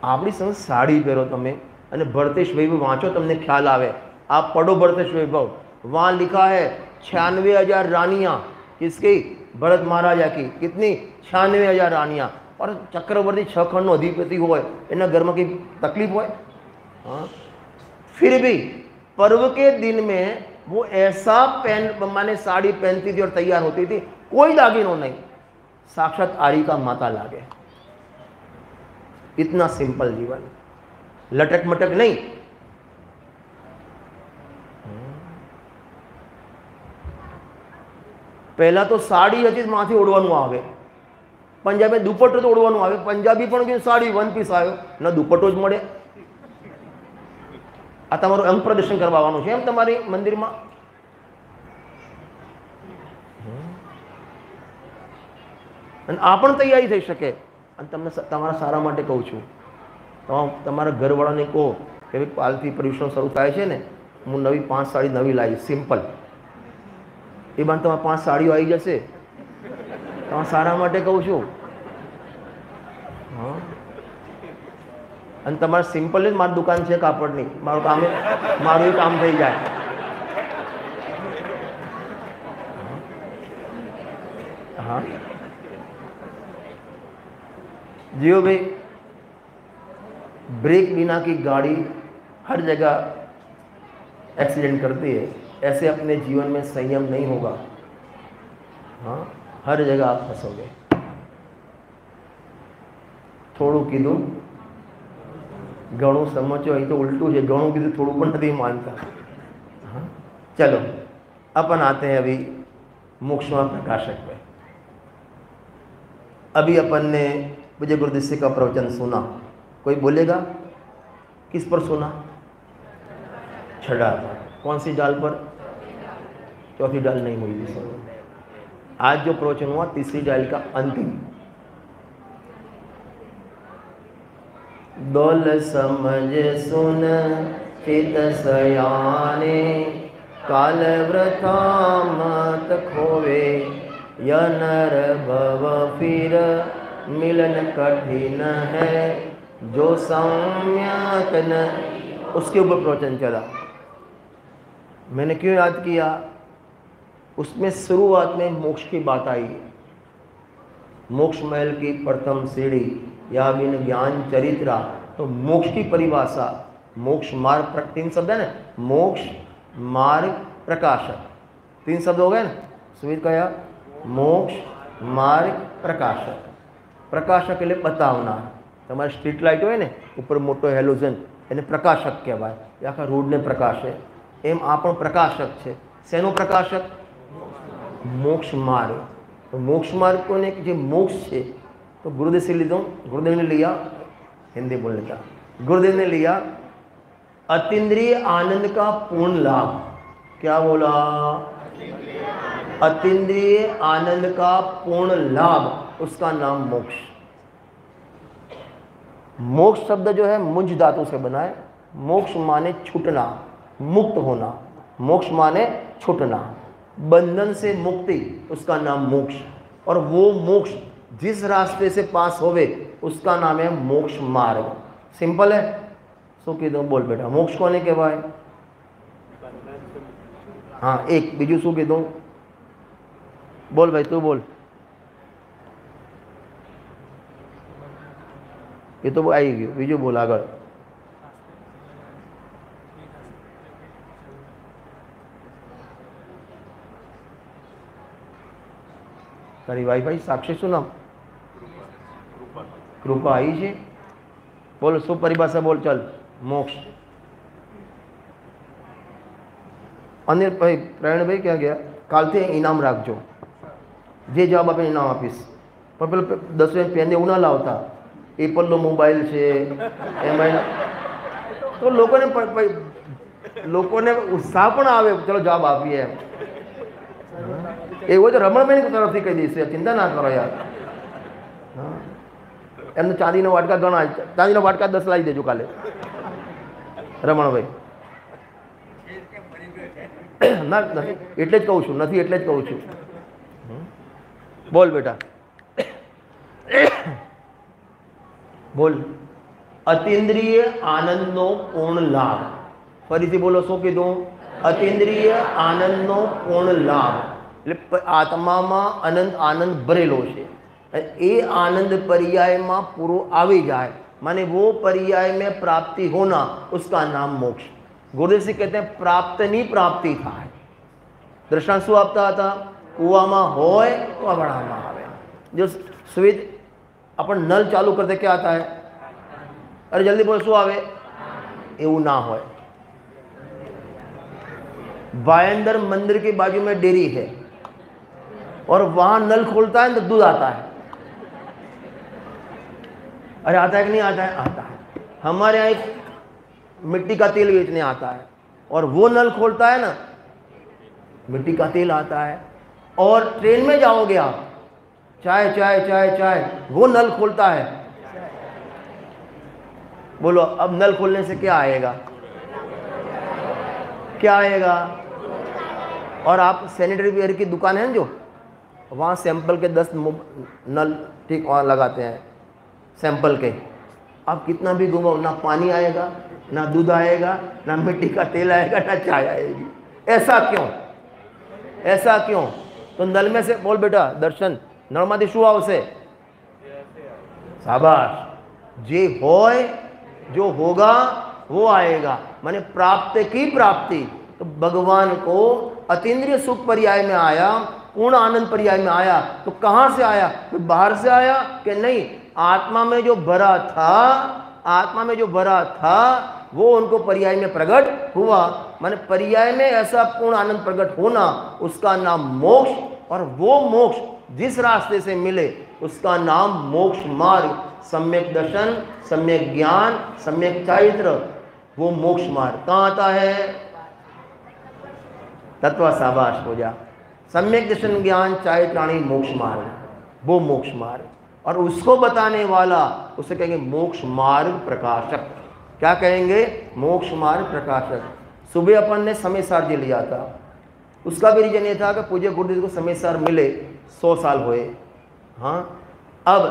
આપણી સંસ્કૃતિ સાડી પહેરો તમે અને ભરतेश वैभव વાંચો, તમને ખ્યાલ આવે. आप पढ़ो भरतेश वैभव, वहाँ लिखा है 96,000 रानियाँ किसकी? भरत महाराजा की. कितनी? 96,000 रानियाँ. और चक्रवर्ती 6 खंडનો અધિપતિ હોય, એના ઘરમાં કઈ તકલીફ હોય? हाँ, फिर भी पर्व के दिन में वो ऐसा माने साड़ी पहनती थी और तैयार होती थी, कोई दागिनो नहीं, साक्षात आरिका माता लागे. इतना सिंपल जीवन, लटक मटक नहीं. પહેલા તો સાડી હતી, માથે ઓઢવાનું આવે. પંજાબી દુપટ્ટો તો ઓઢવાનું આવે. પંજાબી પણ સાડી, વન પીસ આવ્યો, ન દુપટ્ટો જ મળે. આ તમારું અંગ પ્રદર્શન કરવાનું છે એમ તમારી મંદિરમાં? અને આ પણ તૈયારી થઈ શકે. અને તમને તમારા સારા માટે કહું છું, તમારા ઘરવાળાને કહો કે ભાઈ કાલથી પર્યુષણ શરૂ થાય છે ને, હું નવી 5 સાડી નવી લાવી, સિમ્પલ. એ બાદ તમારે 5 સાડીઓ આવી જશે. તમારા સારા માટે કહું છું. હા, અને તમારે સિમ્પલ જ, મારી દુકાન છે કાપડની, મારું એ કામ થઈ જાય. हाँ, जियो भाई, ब्रेक बिना की गाड़ी हर जगह एक्सीडेंट करती है. ऐसे अपने जीवन में संयम नहीं होगा, हाँ, हर जगह आप फंसोगे. થોડું કીધું, ઘણું સમજો. અહીં તો ઉल्टू है, ઘણું કીધું થોડું પણ નથી માનતા. हाँ, चलो अपन आते हैं अभी मोक्षमा प्रकाशक में. अभी अपन ने विजय गुरुदीक्षित का प्रवचन सुना. कोई बोलेगा किस पर सुना? छड़ा पर. कौन सी डाल पर? चौथी डाल नहीं हुई थी. आज जो प्रवचन हुआ तीसरी डाल का अंतिम. दौल समझ सुन चित सयाने, काल व्रथा मत खोवे, यह नर भव फिर मिलन कठिन है, जो सम्यक न. उसके ऊपर प्रवचन चला. मैंने क्यों याद किया? उसमें शुरुआत में मोक्ष की बात आई. मोक्ष महल की प्रथम सीढ़ी या बिन ज्ञान चरित्रा. तो मोक्ष की परिभाषा, मोक्ष मार्ग, 3 शब्द है ना, मोक्ष मार्ग प्रकाशक, 3 शब्द हो गए ना. सुमित कहा મોક્ષ માર્ગ પ્રકાશક. પ્રકાશક એટલે બતાવનાર. તમારે સ્ટ્રીટ લાઇટ હોય ને ઉપર મોટો હેલોજન, એને પ્રકાશક કહેવાય, એ આખા રોડને પ્રકાશે. એમ આ પણ પ્રકાશક છે. શેનો પ્રકાશક? મોક્ષ માર્ગ. तो मोक्ष मार्ग को ने जो मोक्ष है तो गुरुदेव से लीधो. गुरुदेव ने लिया, हिंदी बोलने का, गुरुदेव ने लिया अतीन्द्रिय आनंद का पूर्ण लाभ. क्या बोला? अतीन्द्रिय आनंद का पूर्ण लाभ, उसका नाम मोक्ष. मोक्ष शब्द जो है मुंज धातु से बना है. मोक्ष माने छूटना, मुक्त होना. मोक्ष माने छूटना, बंधन से मुक्ति, उसका नाम मोक्ष. और वो मोक्ष जिस रास्ते से पास होवे उसका नाम है मोक्ष मार्ग. सिंपल है. शू कीधु? बोल बेटा, मोक्ष कोने कहेवाय? हाँ, एक बीजू शू कीधु? बोल भाई, तू बोल. ये तो आई गयो. बीजू बोल आगळ. तारी वाईफाई साक्षी शू नाम? कृपा आई है. बोल, शू परिभाषा बोल. चल, मोक्ष. अनिल भाई, प्रवीण भाई क्या गया? काल थी इनाम राखजो. जे जवाब आपे इनाम आपीश. पर पेलो 10 रुपया पेन एवं ना लावता. एप्पल नो मोबाइल है एम तो लोकोने उत्साह पण आवे. चलो जवाब आपीए. एवं तो रमणबेन तरफथी कही दईश. चिंता ना करो यार. एमने चांदीना वाटका घणा. चांदीना वाटका 10 लाई देजो काले. रमणभाई ना नहीं एटले ज कहूँ छूं. नहीं एटले ज कहूँ छूं. बोल बेटा, बोल. अतीन्द्रिय आनंदनो पूर्ण लाभ. फरीथी बोलो. शू कीधुं? अतीन्द्रिय आनंदनो पूर्ण लाभ. એટલે આત્મામાં અનંત આનંદ ભરેલો છે. એ આનંદ पर्याय में पूरो આવી જાય, माने वो पर्याय में प्राप्ति होना, उसका नाम मोक्ष. गुरुदेव से कहते हैं प्राप्तनी प्राप्ति थाय. दृष्टांत શું આપતા હતા? કુવામાં હોય તો અવળામાં આવે. जो स्विच अपन नल चालू करते क्या आता है? अरे जल्दी बोलो, શું આવે? એવું ना હોય. भायंदर मंदिर के बाजू में डेयरी है और वहां नल खोलता है तो दूध आता है. अरे आता है कि नहीं आता है? आता है. हमारे यहाँ एक मिट्टी का तेल बेचने आता है और वो नल खोलता है ना, मिट्टी का तेल आता है. और ट्रेन में जाओगे आप, चाय चाय चाय चाय, वो नल खोलता है. बोलो, अब नल खोलने से क्या आएगा? क्या आएगा? और आप सैनिटरी वेयर की दुकान है ना, जो वहाँ सैंपल के 10 नल ठीक वहाँ लगाते हैं सैंपल के. आप कितना भी घुमाओ, ना पानी आएगा, ना दूध आएगा, ना मिट्टी का तेल आएगा, ना चाय आएगी. ऐसा क्यों? ऐसा क्यों? तो नल में से, बोल बेटा दर्शन, नल में शू आवशे? शाबाश. जे होय, जो होगा वो आएगा. माने प्राप्त की प्राप्ति. तो भगवान को अतीन्द्रिय सुख पर्याय में आया, पूर्ण आनंद पर्याय में आया, तो कहाँ से आया? तो बाहर से आया कि नहीं? आत्मा में जो भरा था, आत्मा में जो भरा था वो उनको पर्याय में प्रकट हुआ. माने पर्याय में ऐसा पूर्ण आनंद प्रकट होना, उसका नाम मोक्ष. और वो मोक्ष जिस रास्ते से मिले उसका नाम मोक्ष मार्ग. सम्यक दर्शन, सम्यक ज्ञान, सम्यक चारित्र, वो मोक्ष मार्ग कहाँ आता है? तत्व. शाबाश हो जा. सम्यक दर्शन, ज्ञान, चारित्राणी, मोक्ष मार्ग, वो मोक्ष मार्ग. और उसको बताने वाला, उसे कहेंगे मोक्ष मार्ग प्रकाशक. क्या कहेंगे? मोक्ष मार्ग प्रकाशक. सुबह अपन ने समय सार जी लिया था, उसका भी रीजन ये था कि पूज्य गुरुदेव को समय सार मिले 100 साल हुए. हाँ, अब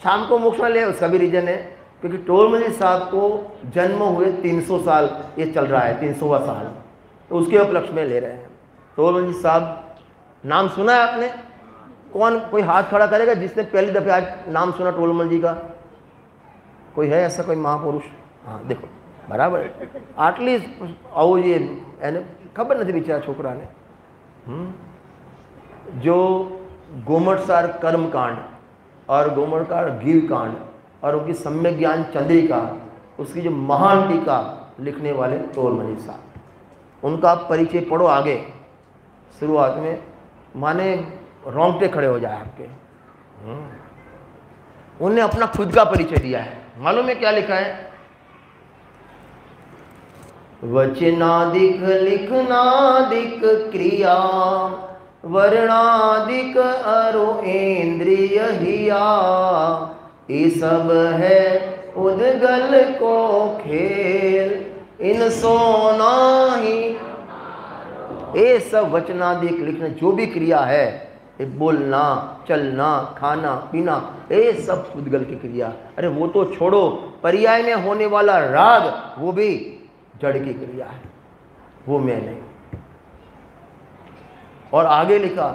शाम को मोक्ष में ले, उसका भी रीजन है क्योंकि टोलमल साहब को जन्म हुए 300 साल ये चल रहा है, 300वां साल, तो उसके उपलक्ष्य में ले रहे हैं. टोलमल साहब नाम सुना है आपने? कौन, कोई हाथ खड़ा करेगा जिसने पहली दफे आज नाम सुना टोलमल जी का? कोई है ऐसा कोई महापुरुष? हाँ देखो, बराबर. आटली આવું જે એને ખબર નથી બિચારા છોકરાને. जो गोमटसार कर्म कांड और गोमटसार गीव कांड और उनकी सम्यक ज्ञान चंद्रिका, उसकी जो महान टीका लिखने वाले टोलमल जी साहब, उनका आप परिचय पढ़ो आगे। शुरुआत में माने रोंगटे खड़े हो जाए आपके। उन्हें अपना खुद का परिचय दिया है। मालूम है क्या लिखा है? वचनादिक लिखनादिक क्रिया वर्णादिक अरो इंद्रिय हिया, ये सब है उद्गल को खेल, इन सोना ही। ये सब वचनादिक लिखना जो भी क्रिया है, ये बोलना, चलना, खाना, पीना, ये सब उद्गल की क्रिया। अरे वो तो छोड़ो, पर्याय में होने वाला राग वो भी जड़ की क्रिया है, वो मैं नहीं। और आगे लिखा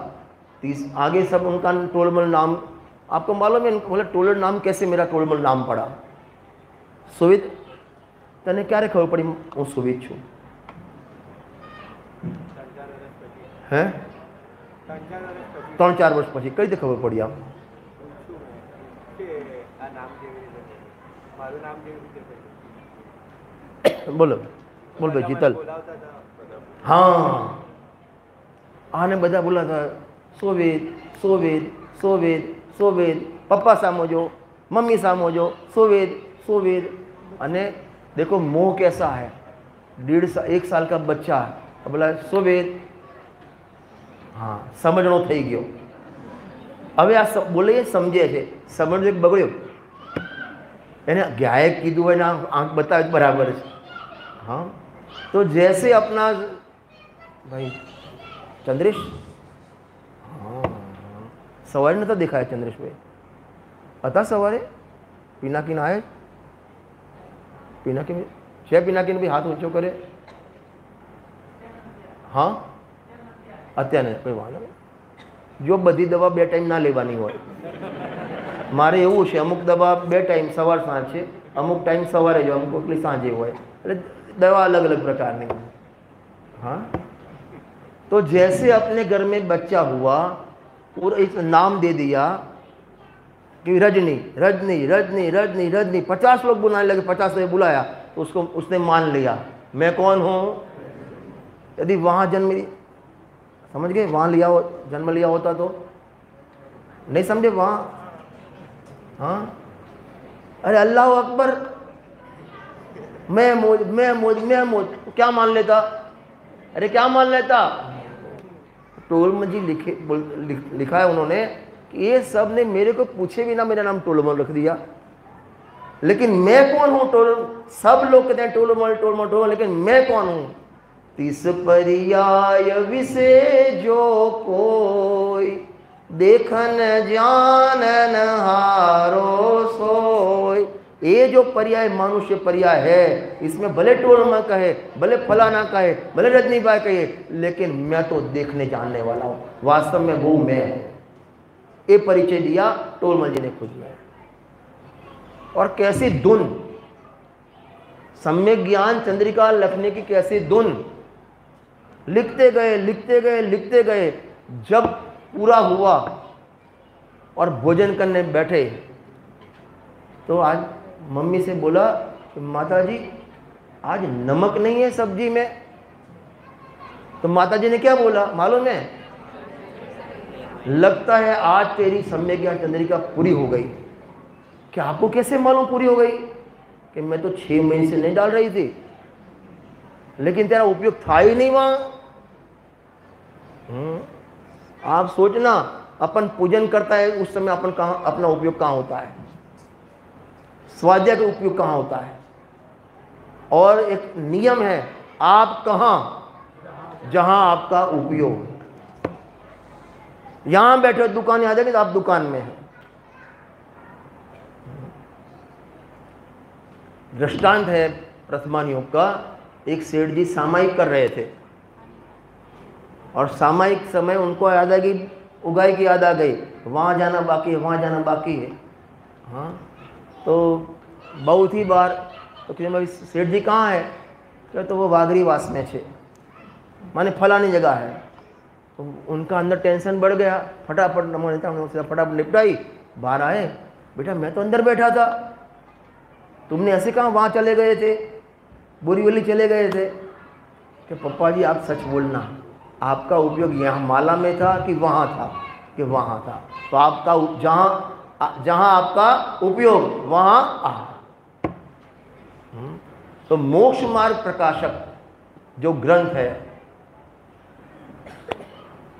आगे सब उनका टोलमल नाम आपको मालूम है? बोले टोलर नाम कैसे मेरा टोलमल नाम पड़ा? सुविध तने क्यारे खबर पड़ी हूँ सुविध छू? हैं 3-4 वर्ष પછી કઈ રીતે ખબર પડી? આપ બોલો બોલ ભાઈ જીતલ. हाँ आने બધા બોલાતા સોવેદ સોવેદ સોવેદ સોવેદ, પપ્પા સામો જો, मम्मी सामो जो, सोवेद सोवेद। अने देखो मोह कैसा है, 1 साल का बच्चा बोला सोवेद, हाँ समझनो थई गयो। हवे आ बोले ये समझे छे, समझ एक बगड़्यो एने गायक कीधुं होय ने आंख बतावे बराबर है। हाँ तो जैसे अपना भाई चंद्रेश, हाँ सवारे नता देखाया चंद्रेश भाई अता सवारे पिनाकिन आए, पिनाकिन छे, पिनाकिन भी हाथ ऊंचो करे। हाँ अत्यारे कोई वांधो नहीं, जो बधी दवा 2 टाइम ना लेवानी होय। मारे एवुं छे अमुक दवा 2 टाइम सवार सांज छे, अमुक टाइम सवारे जो, अमुक एकली सांजे होय, એટલે दवा अलग अलग प्रकारनी। हाँ तो जैसे अपने घर में बच्चा हुआ और एक नाम दे दिया कि रजनी रजनी रजनी रजनी रजनी, 50 लोग बुलाने लगे, 50 से बुलाया तो उसको उसने मान लिया मैं कौन हूँ। यदि वहाँ जन्म, समझ गए, वहाँ जन्म लिया होता तो नहीं समझे वहाँ। हाँ अरे अल्लाह अकबर, मैं मौज मैं मौज मैं मौज, क्या मान लेता? अरे क्या मान लेता? टोलमल जी लिखा है उन्होंने कि ये सब ने मेरे को पूछे बिना मेरा नाम टोलमल रख दिया, लेकिन मैं कौन हूँ? सब लोग कहते हैं टोलमल टोलमल टोलमल, लेकिन मैं कौन हूँ? 30 पर्याय विषय जो कोई, देखन जानन हारो सोय। ये जो पर्याय मनुष्य पर्याय है, इसमें भले टोलमल कहे, भले फलाना कहे, भले रजनीभाई कहे, लेकिन मैं तो देखने जानने वाला हूँ, वास्तव में वो मैं हूँ। ये परिचय दिया टोलमल जी ने खुद में। और कैसी धुन, सम्यक ज्ञान चंद्रिका लिखने की कैसी धुन, लिखते गए लिखते गए लिखते गए। जब पूरा हुआ और भोजन करने बैठे तो आज मम्मी से बोला कि माता जी आज नमक नहीं है सब्जी में। तो माता जी ने क्या बोला मालूम है? लगता है आज तेरी सम्यक ज्ञान चंद्रिका पूरी हो गई। क्या आपको कैसे मालूम पूरी हो गई? कि मैं तो 6 महीने से नहीं डाल रही थी, लेकिन तेरा उपयोग था ही नहीं वहां। आप सोचना, अपन पूजन करता है उस समय अपन कहाँ, अपना उपयोग कहाँ होता है? स्वाध्याय का उपयोग कहाँ होता है? और एक नियम है, आप कहाँ, जहां आपका उपयोग। यहां बैठे दुकान याद है कि आप दुकान में हैं। दृष्टांत है प्रथमान योग का। एक सेठ जी सामायिक कर रहे थे और सामायिक समय उनको याद आ गई, उगाई की याद आ गई, वहाँ जाना बाकी है, वहाँ जाना बाकी है। हाँ तो बहुत ही बार तो कि भाई सेठ जी कहाँ है? क्या तो वो वागरी वास में छे, माने फलानी जगह है। तो उनका अंदर टेंशन बढ़ गया, फटाफट नमो नेता फटाफट निपटाई, बाहर आए, बेटा मैं तो अंदर बैठा था, तुमने ऐसे कहाँ वहाँ चले गए थे, बोरीवली चले गए थे? कि पप्पा जी आप सच बोलना, आपका उपयोग यहाँ माला में था कि वहाँ था? कि वहाँ था। तो आपका जहाँ आपका उपयोग वहाँ आ। तो मोक्ष मार्ग प्रकाशक जो ग्रंथ है,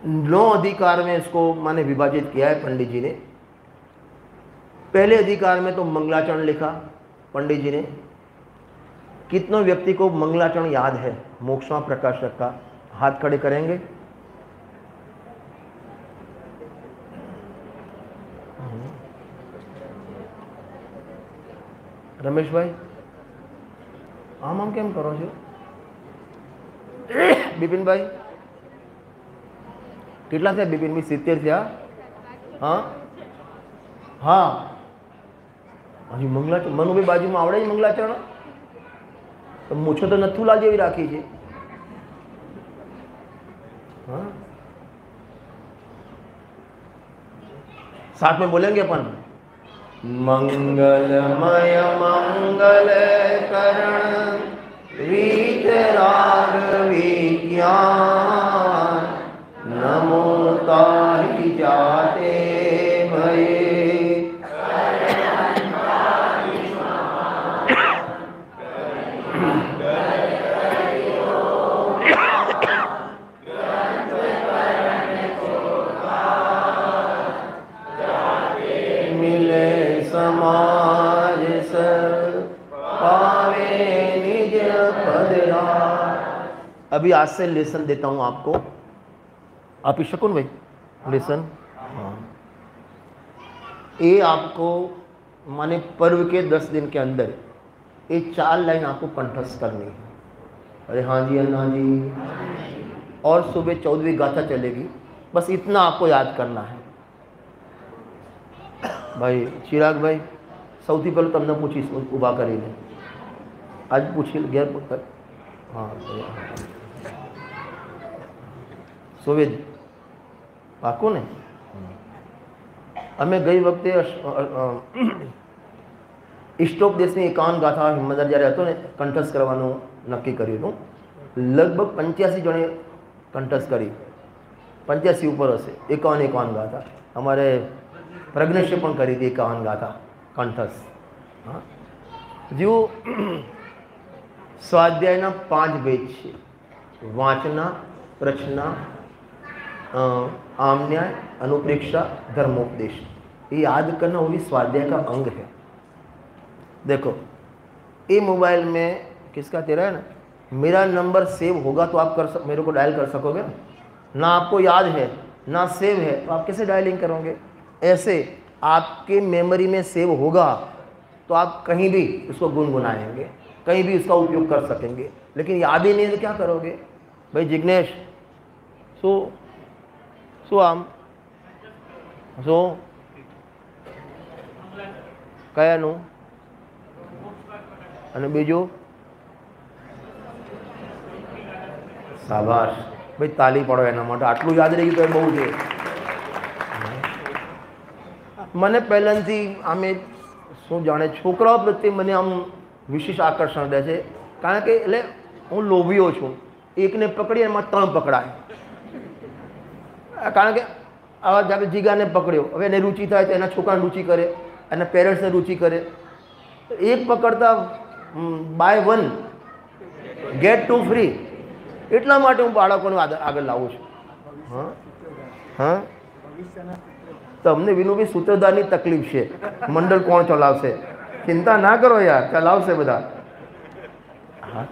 9 अधिकार में इसको माने विभाजित किया है पंडित जी ने। पहले अधिकार में तो मंगलाचरण लिखा पंडित जी ने। कितनों व्यक्ति को मंगलाचरण याद है मोक्ष मार्ग प्रकाशक का? हाथ खड़े करेंगे। रमेश भाई आम केम करो छो? बिपिन भाई કેટલા થયા? બિપિન ભાઈ 70 થયા? હા હા હજી મંગલાચરણ મનુભાઈ બાજુમાં આવડે જ મંગલાચરણ? તો મૂછો તો નથુલા જેવી રાખી છે। हाँ साथ में बोलेंगे अपन, मंगलमय मंगल करण वीतराग विज्ञान नमो ताहि जाते भये। मिले समाज सर पावे निज पदरा। अभी आज से लेसन देता हूं आपको, आप ही शकुन भाई लेसन। हाँ ये आपको माने पर्व के 10 दिन के अंदर ये 4 लाइन आपको कंठस्थ करनी है। अरे हाँ जी अन्ना जी। और सुबह 14वीं गाथा चलेगी, बस इतना आपको याद करना है। भाई चिराग भाई સૌથી પહેલું તમને પૂછીશ, ઊભા કરીને આજ પૂછી ઘેર પુસ્તક। હા સુવેદ પાકું ને? અમે ગઈ વખતે ઇષ્ટોપદેશની 51 ગાથા હિંમતદાર જ્યારે હતો ને કંઠસ્થ કરવાનું નક્કી કર્યું હતું। લગભગ 85 જણે કંઠસ્થ કરી, 85 ઉપર હશે। 51 ગાથા અમારે પ્રજ્ઞેશે પણ કરી હતી 51 ગાથા કંઠસ્થ। हाँ जो स्वाध्यायना 5 वेद છે, वाचना, प्रचना, आमन्याय, अनुप्रेक्षा, धर्मोपदेश। ये याद करना वो भी स्वाध्याय का अंग है। देखो ये मोबाइल में किसका तेरा है ना, मेरा नंबर सेव होगा तो आप मेरे को डायल कर सकोगे ना। आपको याद है ना सेव है तो आप कैसे डायलिंग करोगे? ऐसे आपके मेमोरी में सेव होगा तो आप कहीं भी उसको गुनगुनाएंगे, कहीं भी उसका उपयोग कर सकेंगे। लेकिन याद ही नहीं तो क्या करोगे? भाई जिग्नेश सो आम सो कयानु અને બીજું શાબાશ ભાઈ તાલી પાડો એના માટે। આટલું યાદ રહી ગયું તો બહુ છે। મને પહેલાંથી આમે શું જાણે છોકરાઓ પ્રત્યે મને આમ વિશેષ આકર્ષણ રહે છે, કારણ કે એટલે હું લોભીઓ છું। એકને પકડી એમાં 3 પકડાય, કારણ કે આવા જાતે જીગાને પકડ્યો, હવે એને રુચિ થાય તો એના છોકરાને રુચિ કરે, એના પેરેન્ટ્સને રુચિ કરે। એક પકડતા બાય 1 ગેટ 2 ફ્રી, એટલા માટે હું બાળકોને આગળ લાવું છું। હા હા તમને વિનુભાઈ સૂત્રધારની તકલીફ છે, મંડળ કોણ ચલાવશે? चिंता ना करो यार, चलावશે બધા। हाँ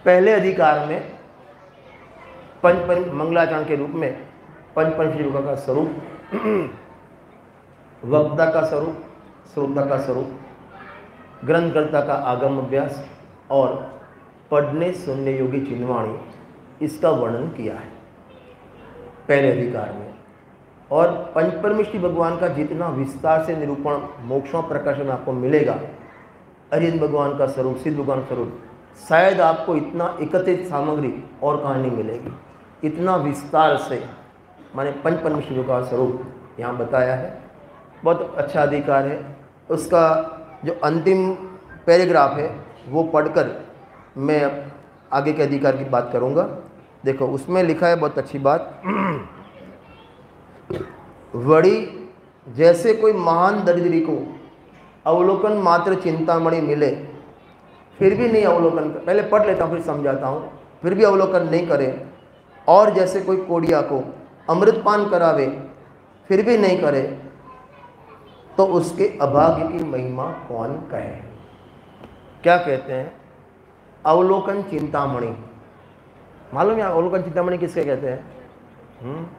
पहले अधिकार में पंच मंगलाचरण के रूप में पंचपंचीय का स्वरूप, वक्ता का स्वरूप, श्रोता का स्वरूप, ग्रंथकर्ता का आगम अभ्यास और पढ़ने सुनने योगी चिन्हवाणी, इसका वर्णन किया है पहले अधिकार में। और पंचपरमेष्ठी भगवान का जितना विस्तार से निरूपण मोक्षों प्रकाश में आपको मिलेगा, अरिहंत भगवान का स्वरूप, सिद्ध भगवान का स्वरूप, शायद आपको इतना एकत्रित सामग्री और कहाँ नहीं मिलेगी, इतना विस्तार से माने पंच परमेश्वरों का स्वरूप यहाँ बताया है। बहुत अच्छा अधिकार है। उसका जो अंतिम पैराग्राफ है वो पढ़कर मैं आगे के अधिकार की बात करूँगा। देखो उसमें लिखा है बहुत अच्छी बात, वड़ी जैसे कोई महान दरिद्री को अवलोकन मात्र चिंतामणि मिले फिर भी नहीं अवलोकन, पहले पढ़ लेता हूँ फिर समझाता हूँ, फिर भी अवलोकन नहीं करे, और जैसे कोई कोड़िया को अमृतपान करावे फिर भी नहीं करे, तो उसके अभाग्य की महिमा कौन कहे। क्या कहते हैं? अवलोकन चिंतामणि। मालूम है अवलोकन चिंतामणि किसके कहते हैं?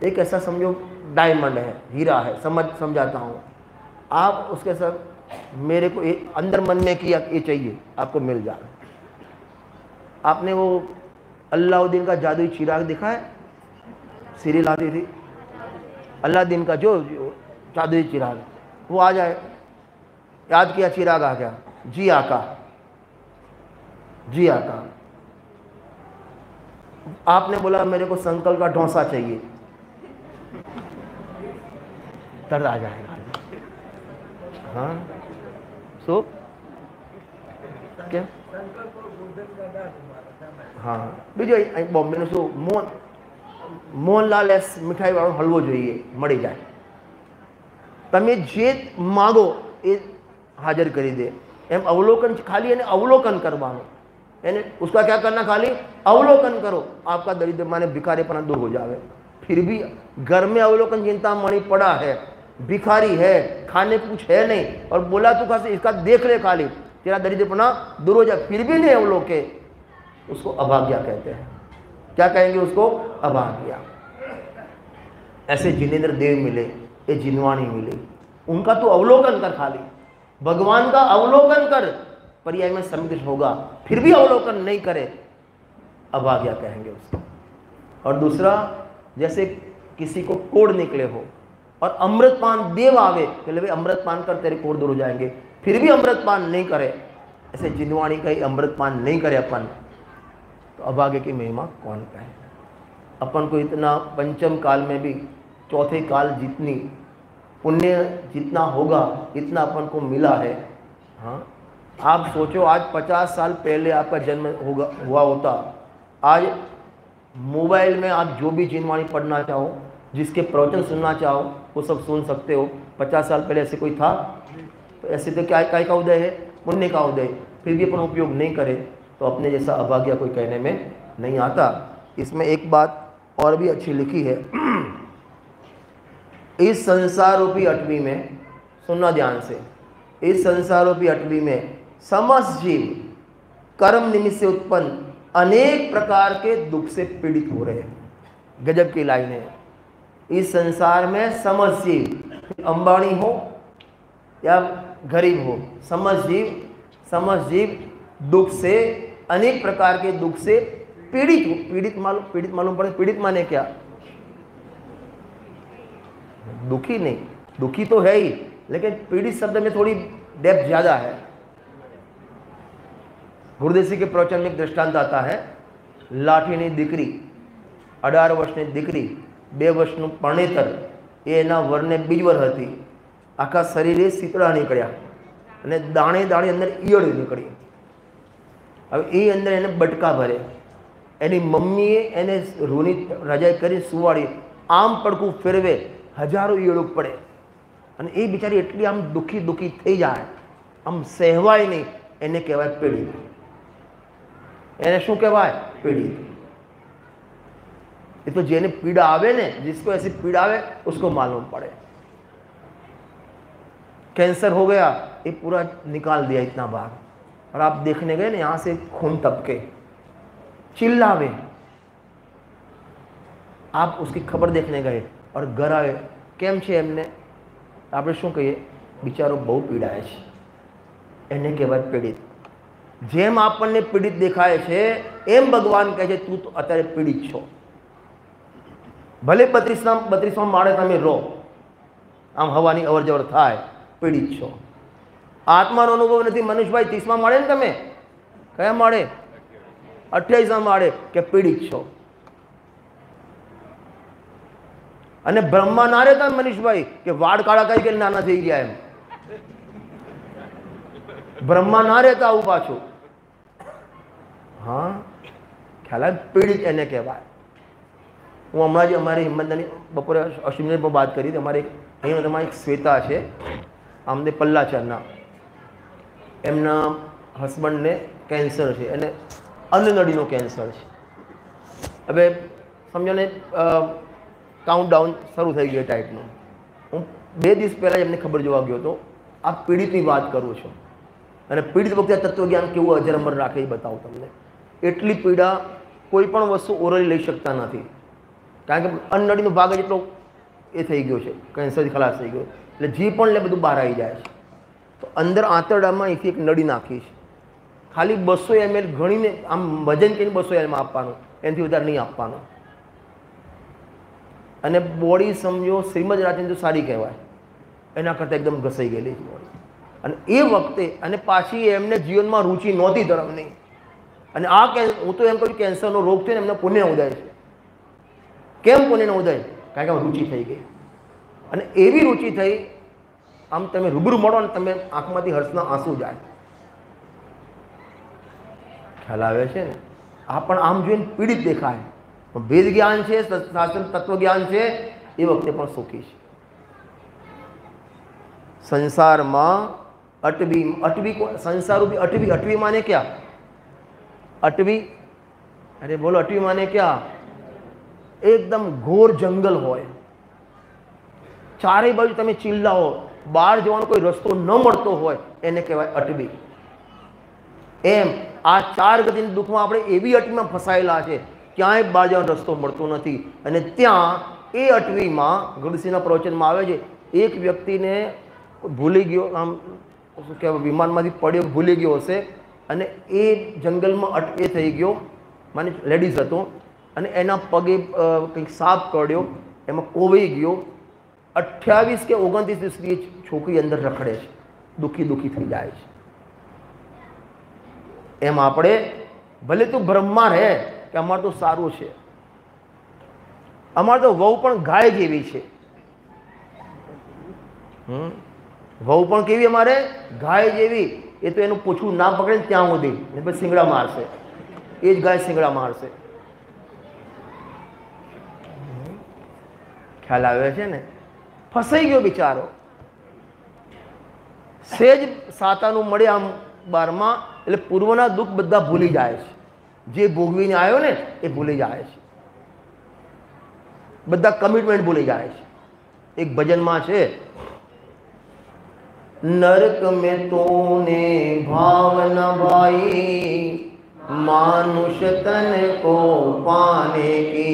एक ऐसा समझो डायमंड है, हीरा है, समझाता हूँ। आप उसके साथ मेरे को अंदर मन में किया ये चाहिए, आपको मिल जाए। आपने वो अल्लाउद्दीन का जादुई चिराग देखा है? सीरियल आती थी अल्लाउद्दीन का जो जादुई चिराग, वो आ जाए, याद किया चिराग आ गया, जी आका, जी आका। आपने बोला मेरे को संकल्प का डोसा चाहिए, दर्द आ जाएगा। हाँ सो क्या? हाँ बीजो बॉम्बे નું શું મોહનલાલ એસ મીઠાઈ વાળો હલવો જોઈએ મળી જાય, તમે જે માગો એ હાજર કરી દે। એમ અવલોકન, ખાલી એને અવલોકન કરવાનું, એને उसका क्या करना, खाली अवलोकन करो, आपका दरिद्र माने भिखारीपना दूर हो जावे। फिर भी घर में अवलोकन चिंतामणि पड़ा है, भिखारी है, खाने कुछ है नहीं, और बोला तू कैसे इसका देख ले, खाली तेरा दरिद्रपना दूर हो जाए, फिर भी नहीं अवलोके, उसको अभाग्या कहते हैं। क्या कहेंगे उसको? अभाग्या। ऐसे जिनेंद्र देव मिले, ये जिनवाणी मिले, उनका तो अवलोकन कर, खाली भगवान का अवलोकन कर, पर्याय में समित होगा, फिर भी अवलोकन नहीं करे, अभाग्या कहेंगे उसको। और दूसरा, जैसे किसी को कोढ़ निकले हो और अमृतपान देव आवे, पहले भाई अमृतपान कर तेरे कोढ़ दूर हो जाएंगे, फिर भी अमृतपान नहीं करे, ऐसे जिनवाणी का ही अमृतपान नहीं करे अपन, तो अभाग्य की महिमा कौन कहे। अपन को इतना पंचम काल में भी चौथे काल जितनी पुण्य जितना होगा इतना अपन को मिला है। हाँ आप सोचो, आज 50 साल पहले आपका जन्म हुआ होता, आज मोबाइल में आप जो भी जिनवाणी पढ़ना चाहो, जिसके प्रवचन सुनना चाहो, वो सब सुन सकते हो। 50 साल पहले ऐसे कोई था? तो ऐसे तो क्या का उदय है? पुण्य का उदय। फिर भी अपन उपयोग नहीं करे, तो अपने जैसा अभाग्य कोई कहने में नहीं आता। इसमें एक बात और भी अच्छी लिखी है, इस संसार रूपी अटवी में, सुनना ध्यान से, इस संसार रूपी अटवी में समस्त जीव कर्म निमित्त से उत्पन्न अनेक प्रकार के दुख से पीड़ित हो रहे हैं। गजब की लाइन है। इस संसार में समस्त जीव, अंबानी हो या गरीब हो, समस्त जीव दुख से, अनेक प्रकार के दुख से पीड़ित हो। पीड़ित मालूम पड़े? पीड़ित माने क्या? दुखी नहीं, दुखी तो है ही, लेकिन पीड़ित शब्द में थोड़ी डेप्थ ज्यादा है। गुरुदेसी के प्रवचन में एक दृष्टांत आता है, लाठीनी दीकरी, 18 વર્ષની દીકરી, 2 વર્ષનું પરણેતર, એ એના વરને બીજવર હતી, આખા શરીરે શીતળા નીકળ્યા અને દાણે દાણે અંદર ઈયળ નીકળી। હવે એ અંદર એને બટકા ભરે, એની મમ્મીએ એને રૂની રજાઈ કરી સુવાડી, આમ પડકું ફેરવે, હજારો ઈયળો પડે, અને એ બિચારી એટલી આમ દુઃખી થઈ જાય, આમ સહેવાય નહીં, એને કહેવાય પીડિત। એને શું કહેવાય? પીડિત। ये तो जेने पीड़ा आवे ने, जिसको ऐसी पीड़ा आवे उसको मालूम पड़े। कैंसर हो गया, ये पूरा निकाल दिया इतना भाग, और आप देखने गए ना, यहां से खून टपके, चिल्लावे, आप उसकी खबर देखने गए और घर आए, केम छे एमने, आपने शू कहिए? बिचारो बहु पीड़ाए छे, एने कहेवाय पीड़ित। जेम आपने पीड़ित देखाय छे एम भगवान कहे छे तू तो अत्यारे पीड़ित छो। भले 32 माळे तमे रो, आम हवानी अवर जवर थाय, पीड़ित छो। आत्मानो अनुभव नहीं, मनुष्य भाई 30 माळे ने तमे, કયા માળે? 28મા માળે કે પીડિત છો. અને બ્રહ્મા ના રહેતા મનીષભાઈ કે વાળ કાળા કઈ કે નાના થઈ ગયા એમ. બ્રહ્મા ના રહેતા આવું પાછું. હા, ખ્યાલ આવે? પીડિત એને કહેવાય. હું હમણાં જ અમારી હિંમતની બપોરે અશ્વિની પર વાત કરી હતી. અમારે અહીં તમારી એક શ્વેતા છે, આમને પલ્લાચરના, એમના હસબન્ડને કેન્સર છે, એને અન્નનળીનો કેન્સર છે. હવે સમજો ને કાઉન્ટડાઉન શરૂ થઈ ગયું ટાઈપનું. હું 2 દિવસ પહેલાં એમને ખબર જોવા ગયો હતો. આ પીડિતની વાત કરું છું, અને પીડિત વખતે તત્વજ્ઞાન કેવું અજરમર રાખે એ બતાવું તમને. એટલી પીડા કોઈ પણ વસ્તુ ઓરલી લઈ શકતા નથી, કારણ કે અન્નનળીનો ભાગ જ એટલો એ થઈ ગયો છે, કેન્સરથી ખલાસ થઈ ગયો, એટલે જે પણ લે બધું બહાર આવી જાય છે. તો અંદર આંતરડામાં અહીંથી એક નળી નાખી છે, ખાલી 200 ml ગણીને આમ વજન કરીને 200 ml આપવાનું, એનાથી વધારે નહીં આપવાનું. અને બોડી સમજો શ્રીમદ રાજેન્દ્ર સારી કહેવાય, એના કરતાં એકદમ ઘસાઈ ગયેલી છે બોડી. અને એ વખતે અને પાછી એમને જીવનમાં રુચિ નહોતી ધર્મની. અને આ હું તો એમ કહું કેન્સરનો રોગ છે ને એમને પુણ્ય ઉદય છે. કેમ પુણ્યનો ઉદય? કારણ કે રુચિ થઈ ગઈ. અને એવી રુચિ થઈ, આમ તમે રૂબરૂ મળો ને તમે આંખમાંથી હર્ષના આંસુ જાય. ખ્યાલ આવે છે ને? આ પણ આમ જોઈને પીડિત દેખાય, વેદ જ્ઞાન છે, શાસ્ત્ર તત્વ જ્ઞાન છે, એ વખતે પણ સુખી છે. સંસારમાં અટવી સંસાર રૂપી અટવી માને ક્યાં? અટવી, અરે બોલો, અટવી માને ક્યાં? એકદમ ઘોર જંગલ હોય, ચારે બાજુ તમે ચિલ્લાઓ, બહાર જવાનો કોઈ રસ્તો ન મળતો હોય, એને કહેવાય અટવી. એમ આ 4 ગતિના દુઃખમાં આપણે એવી અટવીમાં ફસાયેલા છે, ક્યાંય બહાર જવાનો રસ્તો મળતો નથી. અને ત્યાં એ અટવીમાં ગુરુસિંહના પ્રવચનમાં આવે છે, એક વ્યક્તિને ભૂલી ગયો, આમ શું કહેવાય, વિમાનમાંથી પડ્યો, ભૂલી ગયો હશે, અને એ જંગલમાં એ થઈ ગયો, મને લેડીઝ હતો, અને એના પગે કંઈક સાપ કરડ્યો, એમાં કોવાઈ ગયો. 28 કે 29 દિવસની છોકરી અંદર રખડે છે, દુઃખી થઈ જાય છે. એમ આપણે ભલે તું બ્રહ્મા રહે કે અમારે તો સારું છે, અમારે તો વહુ પણ ગાય જેવી છે. વહુ પણ કેવી? અમારે ગાય જેવી. એ તો એનું પૂછવું ના પકડે ને ત્યાં સુધી ને પછી શિંગડા મારશે, એ જ ગાય શિંગડા મારશે. ખ્યાલ આવે છે ને? ફસાઈ ગયો બિચારો. સેજ સાતાનું મળે આમ 12માં, એટલે પૂર્વના દુઃખ બધા ભૂલી જાય છે. જે ભોગવીને આવ્યો ને એ ભૂલી જાય છે, બધા કમિટમેન્ટ ભૂલી જાય છે. એક ભજનમાં છે, नरक में तूने भावना भाई मानुष तन को पाने की,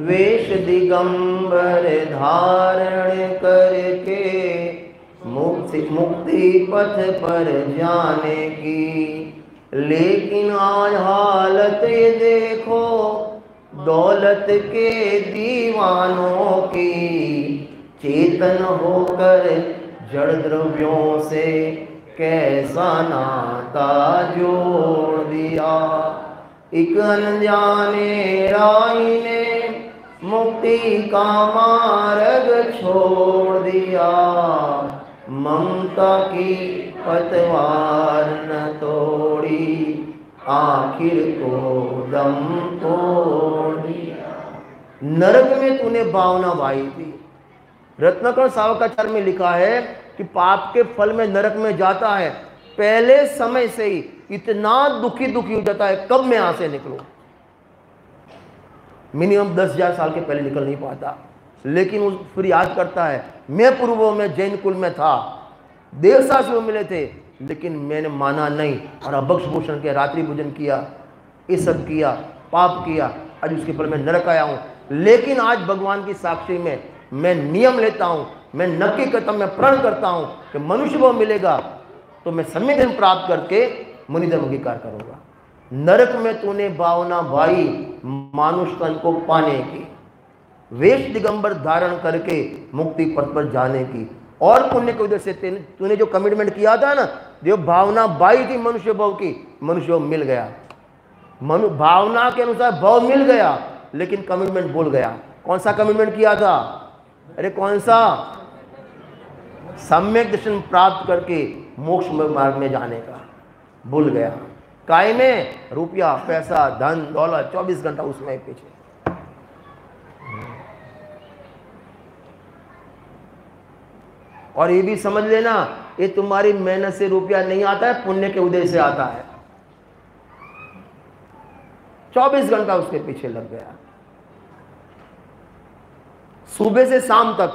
वेश दिगंबर धारण करके मुक्ति पथ पर जाने की, लेकिन आज हालत ये देखो दौलत के दीवानों की, चेतन होकर जड़ द्रव्यों से कैसा नाता जोड़ दिया, एक अनजाने राही ने मुक्ति का मार्ग छोड़ दिया, ममता की पतवार न तोड़ी आखिर को दम तोड़ दिया। नरक में तूने भावना भाई थी। रत्नाकर सावकाचार्य में लिखा है कि पाप के फल में नरक में जाता है, पहले समय से ही इतना दुखी हो जाता है, कब मैं यहां से निकलूं। मिनिमम 10,000 साल के पहले निकल नहीं पाता, लेकिन वो फिर याद करता है, मैं पूर्व में जैन कुल में था, देवता से मिले थे, लेकिन मैंने माना नहीं और अभक्ष भूषण किया, रात्रि भोजन किया, ये सब किया, पाप किया, आज उसके फल में नरक आया हूं। लेकिन आज भगवान की साक्षी में मैं नियम लेता हूं, मैं नक्की करता हूं, मैं प्रण करता हूं कि मनुष्य भाव मिलेगा तो मैं सम्यक प्राप्त करके मुनिधर्म अंगीकार करूंगा। नरक में तूने भावना भाई मानुष तन को पाने की, वेश दिगंबर धारण करके मुक्ति पथ पर जाने की, और पुण्य की वजह से तूने जो कमिटमेंट किया था ना, जो भावना बाई थी मनुष्य भाव की, मनुष्य भाव मिल गया। भावना के अनुसार भाव मिल गया, लेकिन कमिटमेंट भूल गया। कौन सा कमिटमेंट किया था? अरे कौन सा? सम्यक दर्शन प्राप्त करके मोक्ष मार्ग में जाने का भूल गया। काय में? रुपया, पैसा, धन दौलत, 24 घंटा उसमें पीछे। और ये भी समझ लेना, ये तुम्हारी मेहनत से रुपया नहीं आता है, पुण्य के उदय से आता है। 24 घंटा उसके पीछे लग गया। सुबह से शाम तक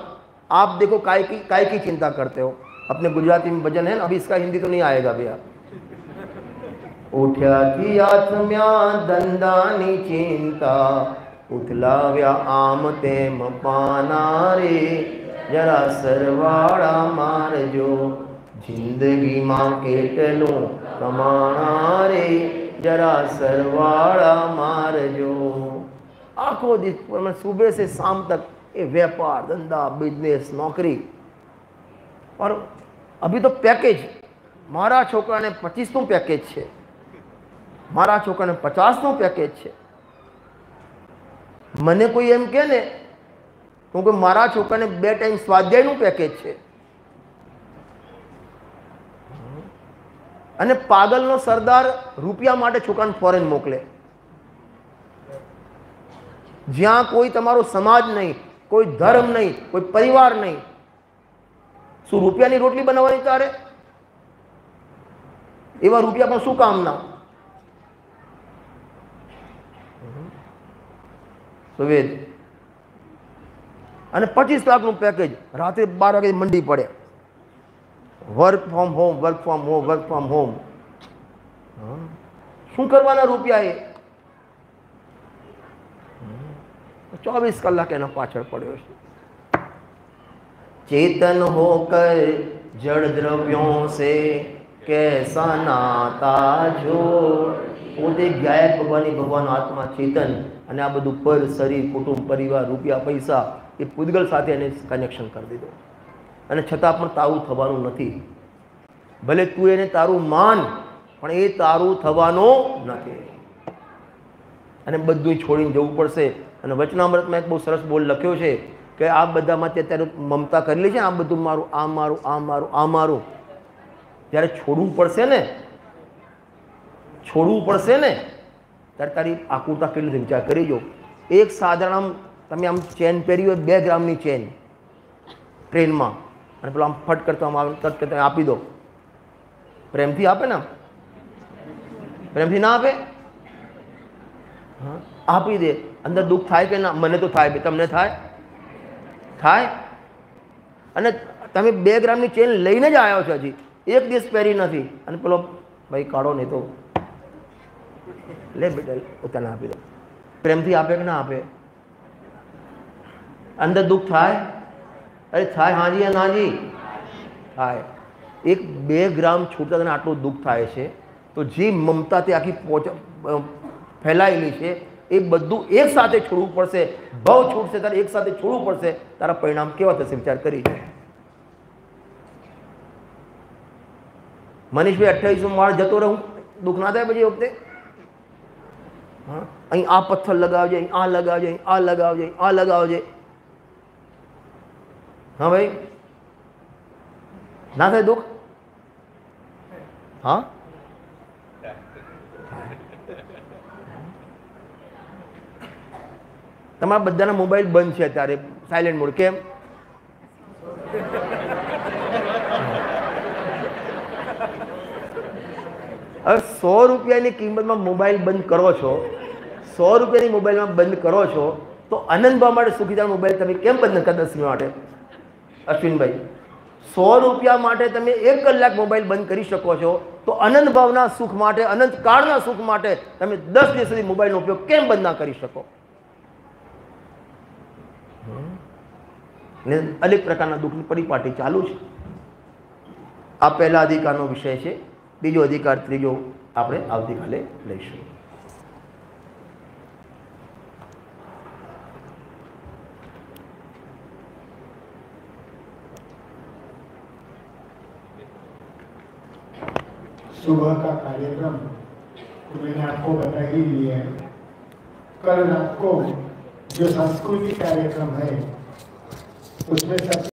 आप देखो काय की चिंता करते हो। अपने गुजराती में भजन है ना, अभी इसका हिंदी तो नहीं आएगा भैया। उठ्या थी आत्म्या धंधानी चिंता, उथलाव्या आम तेम पाना रे, जरा सरवाड़ा मारजो, जिंदगी मां केटलो कमाना रे, जरा सरवाड़ा मारजो। आखो दिन सुबह से शाम तक ये व्यापार धंधा बिजनेस नौकरी। और अभी तो पैकेज, मारा छोकरा ने 25 पैकेज है, मारा छोकरा ने 50 पैकेज है। मने कोई एम के ने, क्योंकि मारा छोकरा ने 2 टाइम स्वाध्याय पैकेज है। અને પાગલનો સરદાર રૂપિયા માટે છોકરાને ફોરેન મોકલે। જ્યાં કોઈ તમારો સમાજ નહીં, કોઈ ધર્મ નહીં, કોઈ પરિવાર નહીં, શું રૂપિયાની રોટલી બનાવવાની તારે? એવા રૂપિયા પણ શું કામના? સુવેદ અને 25 લાખનું પેકેજ, રાત્રે 12 વાગે મંડી પડે। Work from home, work from home, work from home. शू करवाना रुपया है? 24 कलाक एना पाछळ पड्यो छे। चेतन होकर जड़ द्रव्यों से कैसा नाता जोड़। पोते गायक भगवान आत्मा चेतन, અને આ બધું પર શરીર कुटुंब परिवार रुपया पैसा એ પૂતગલ સાથે એને કનેક્શન કરી દીધો। અને છતાં પણ તારું થવાનું નથી। ભલે તું એને તારું માન, પણ એ તારું થવાનો નથી। અને બધું છોડીને જવું પડશે। અને વચનામૃતમાં એક બહુ સરસ બોલ લખ્યો છે કે આ બધામાં અત્યારે મમતા કરેલી છે, આ બધું મારું, આ મારું, આ મારું, આ મારું, ત્યારે છોડવું પડશે ને, છોડવું પડશે ને, ત્યારે તારી આકુરતા કેટલી વિચાર કરી જો। એક સાધારણ આમ તમે આમ ચેન પહેરી હોય, 2 ગ્રામની ચેન ટ્રેનમાં, અને પેલો આમ ફટ કરતો આમ તટ કરતા આપી દો, પ્રેમથી આપે ને? પ્રેમથી ના આપે? હા, આપી દે। અંદર દુઃખ થાય કે ના? મને તો થાય, તમને થાય? થાય। અને તમે 2 ગ્રામની ચેન લઈને જ આવ્યો છો, હજી 1 દિવસ પહેરી નથી, અને પેલો ભાઈ કાઢો નહીં તો લે બેટા પોતાને આપી દો। પ્રેમથી આપે કે ના આપે? અંદર દુઃખ થાય? अरे थाय हाँ जी या ना जी थाय। एक 2 ग्राम छूटता तने आटલું दुख थाय छे, तो जे ममता ते आखी फैलायेली छे ए बधुं एक साथे छोड़વું પડશે। भाव छूटશે तारे एक साथे छोड़વું પડશે, तारा परिणाम केवा थशे विचार करी। मनीष भाई 28 माळ जतो रहूं दुख ना थाय? बधी वखते हाँ अहीं आ पत्थर लगावजे, अहीं आ लगावजे, अहीं आ लगावजे, आ लगावजे। हाँ भाई ना थाय दुख? हाँ तमारा बधाना मोबाइल बंद है अत्यारे साइलेंट मोड, केम? હવે 100 રૂપિયાની કિંમતમાં મોબાઈલ બંધ કરો છો, 100 રૂપિયાની મોબાઈલમાં બંધ કરો છો, તો આનંદ ભાવ માટે સુખીદાર મોબાઈલ તમે કેમ બંધ ન કરી 10 મિનિટ માટે? અશ્વિનભાઈ 100 રૂપિયા માટે તમે 1 કલાક મોબાઈલ બંધ કરી શકો છો, તો અનંત ભાવના સુખ માટે, અનંત કાળના સુખ માટે તમે 10 દિવસ સુધી મોબાઈલનો ઉપયોગ કેમ બંધ ના કરી શકો? ને અનેક પ્રકારના દુઃખની પરિપાટી ચાલુ છે। આ પહેલા અધિકારનો વિષય છે। બીજો અધિકાર ત્રીજો આપણે આવતીકાલે લઈશું। सुबह का कार्यक्रम तो मैंने आपको बता ही दिया है। कल रात को जो सांस्कृतिक कार्यक्रम है उसमें सब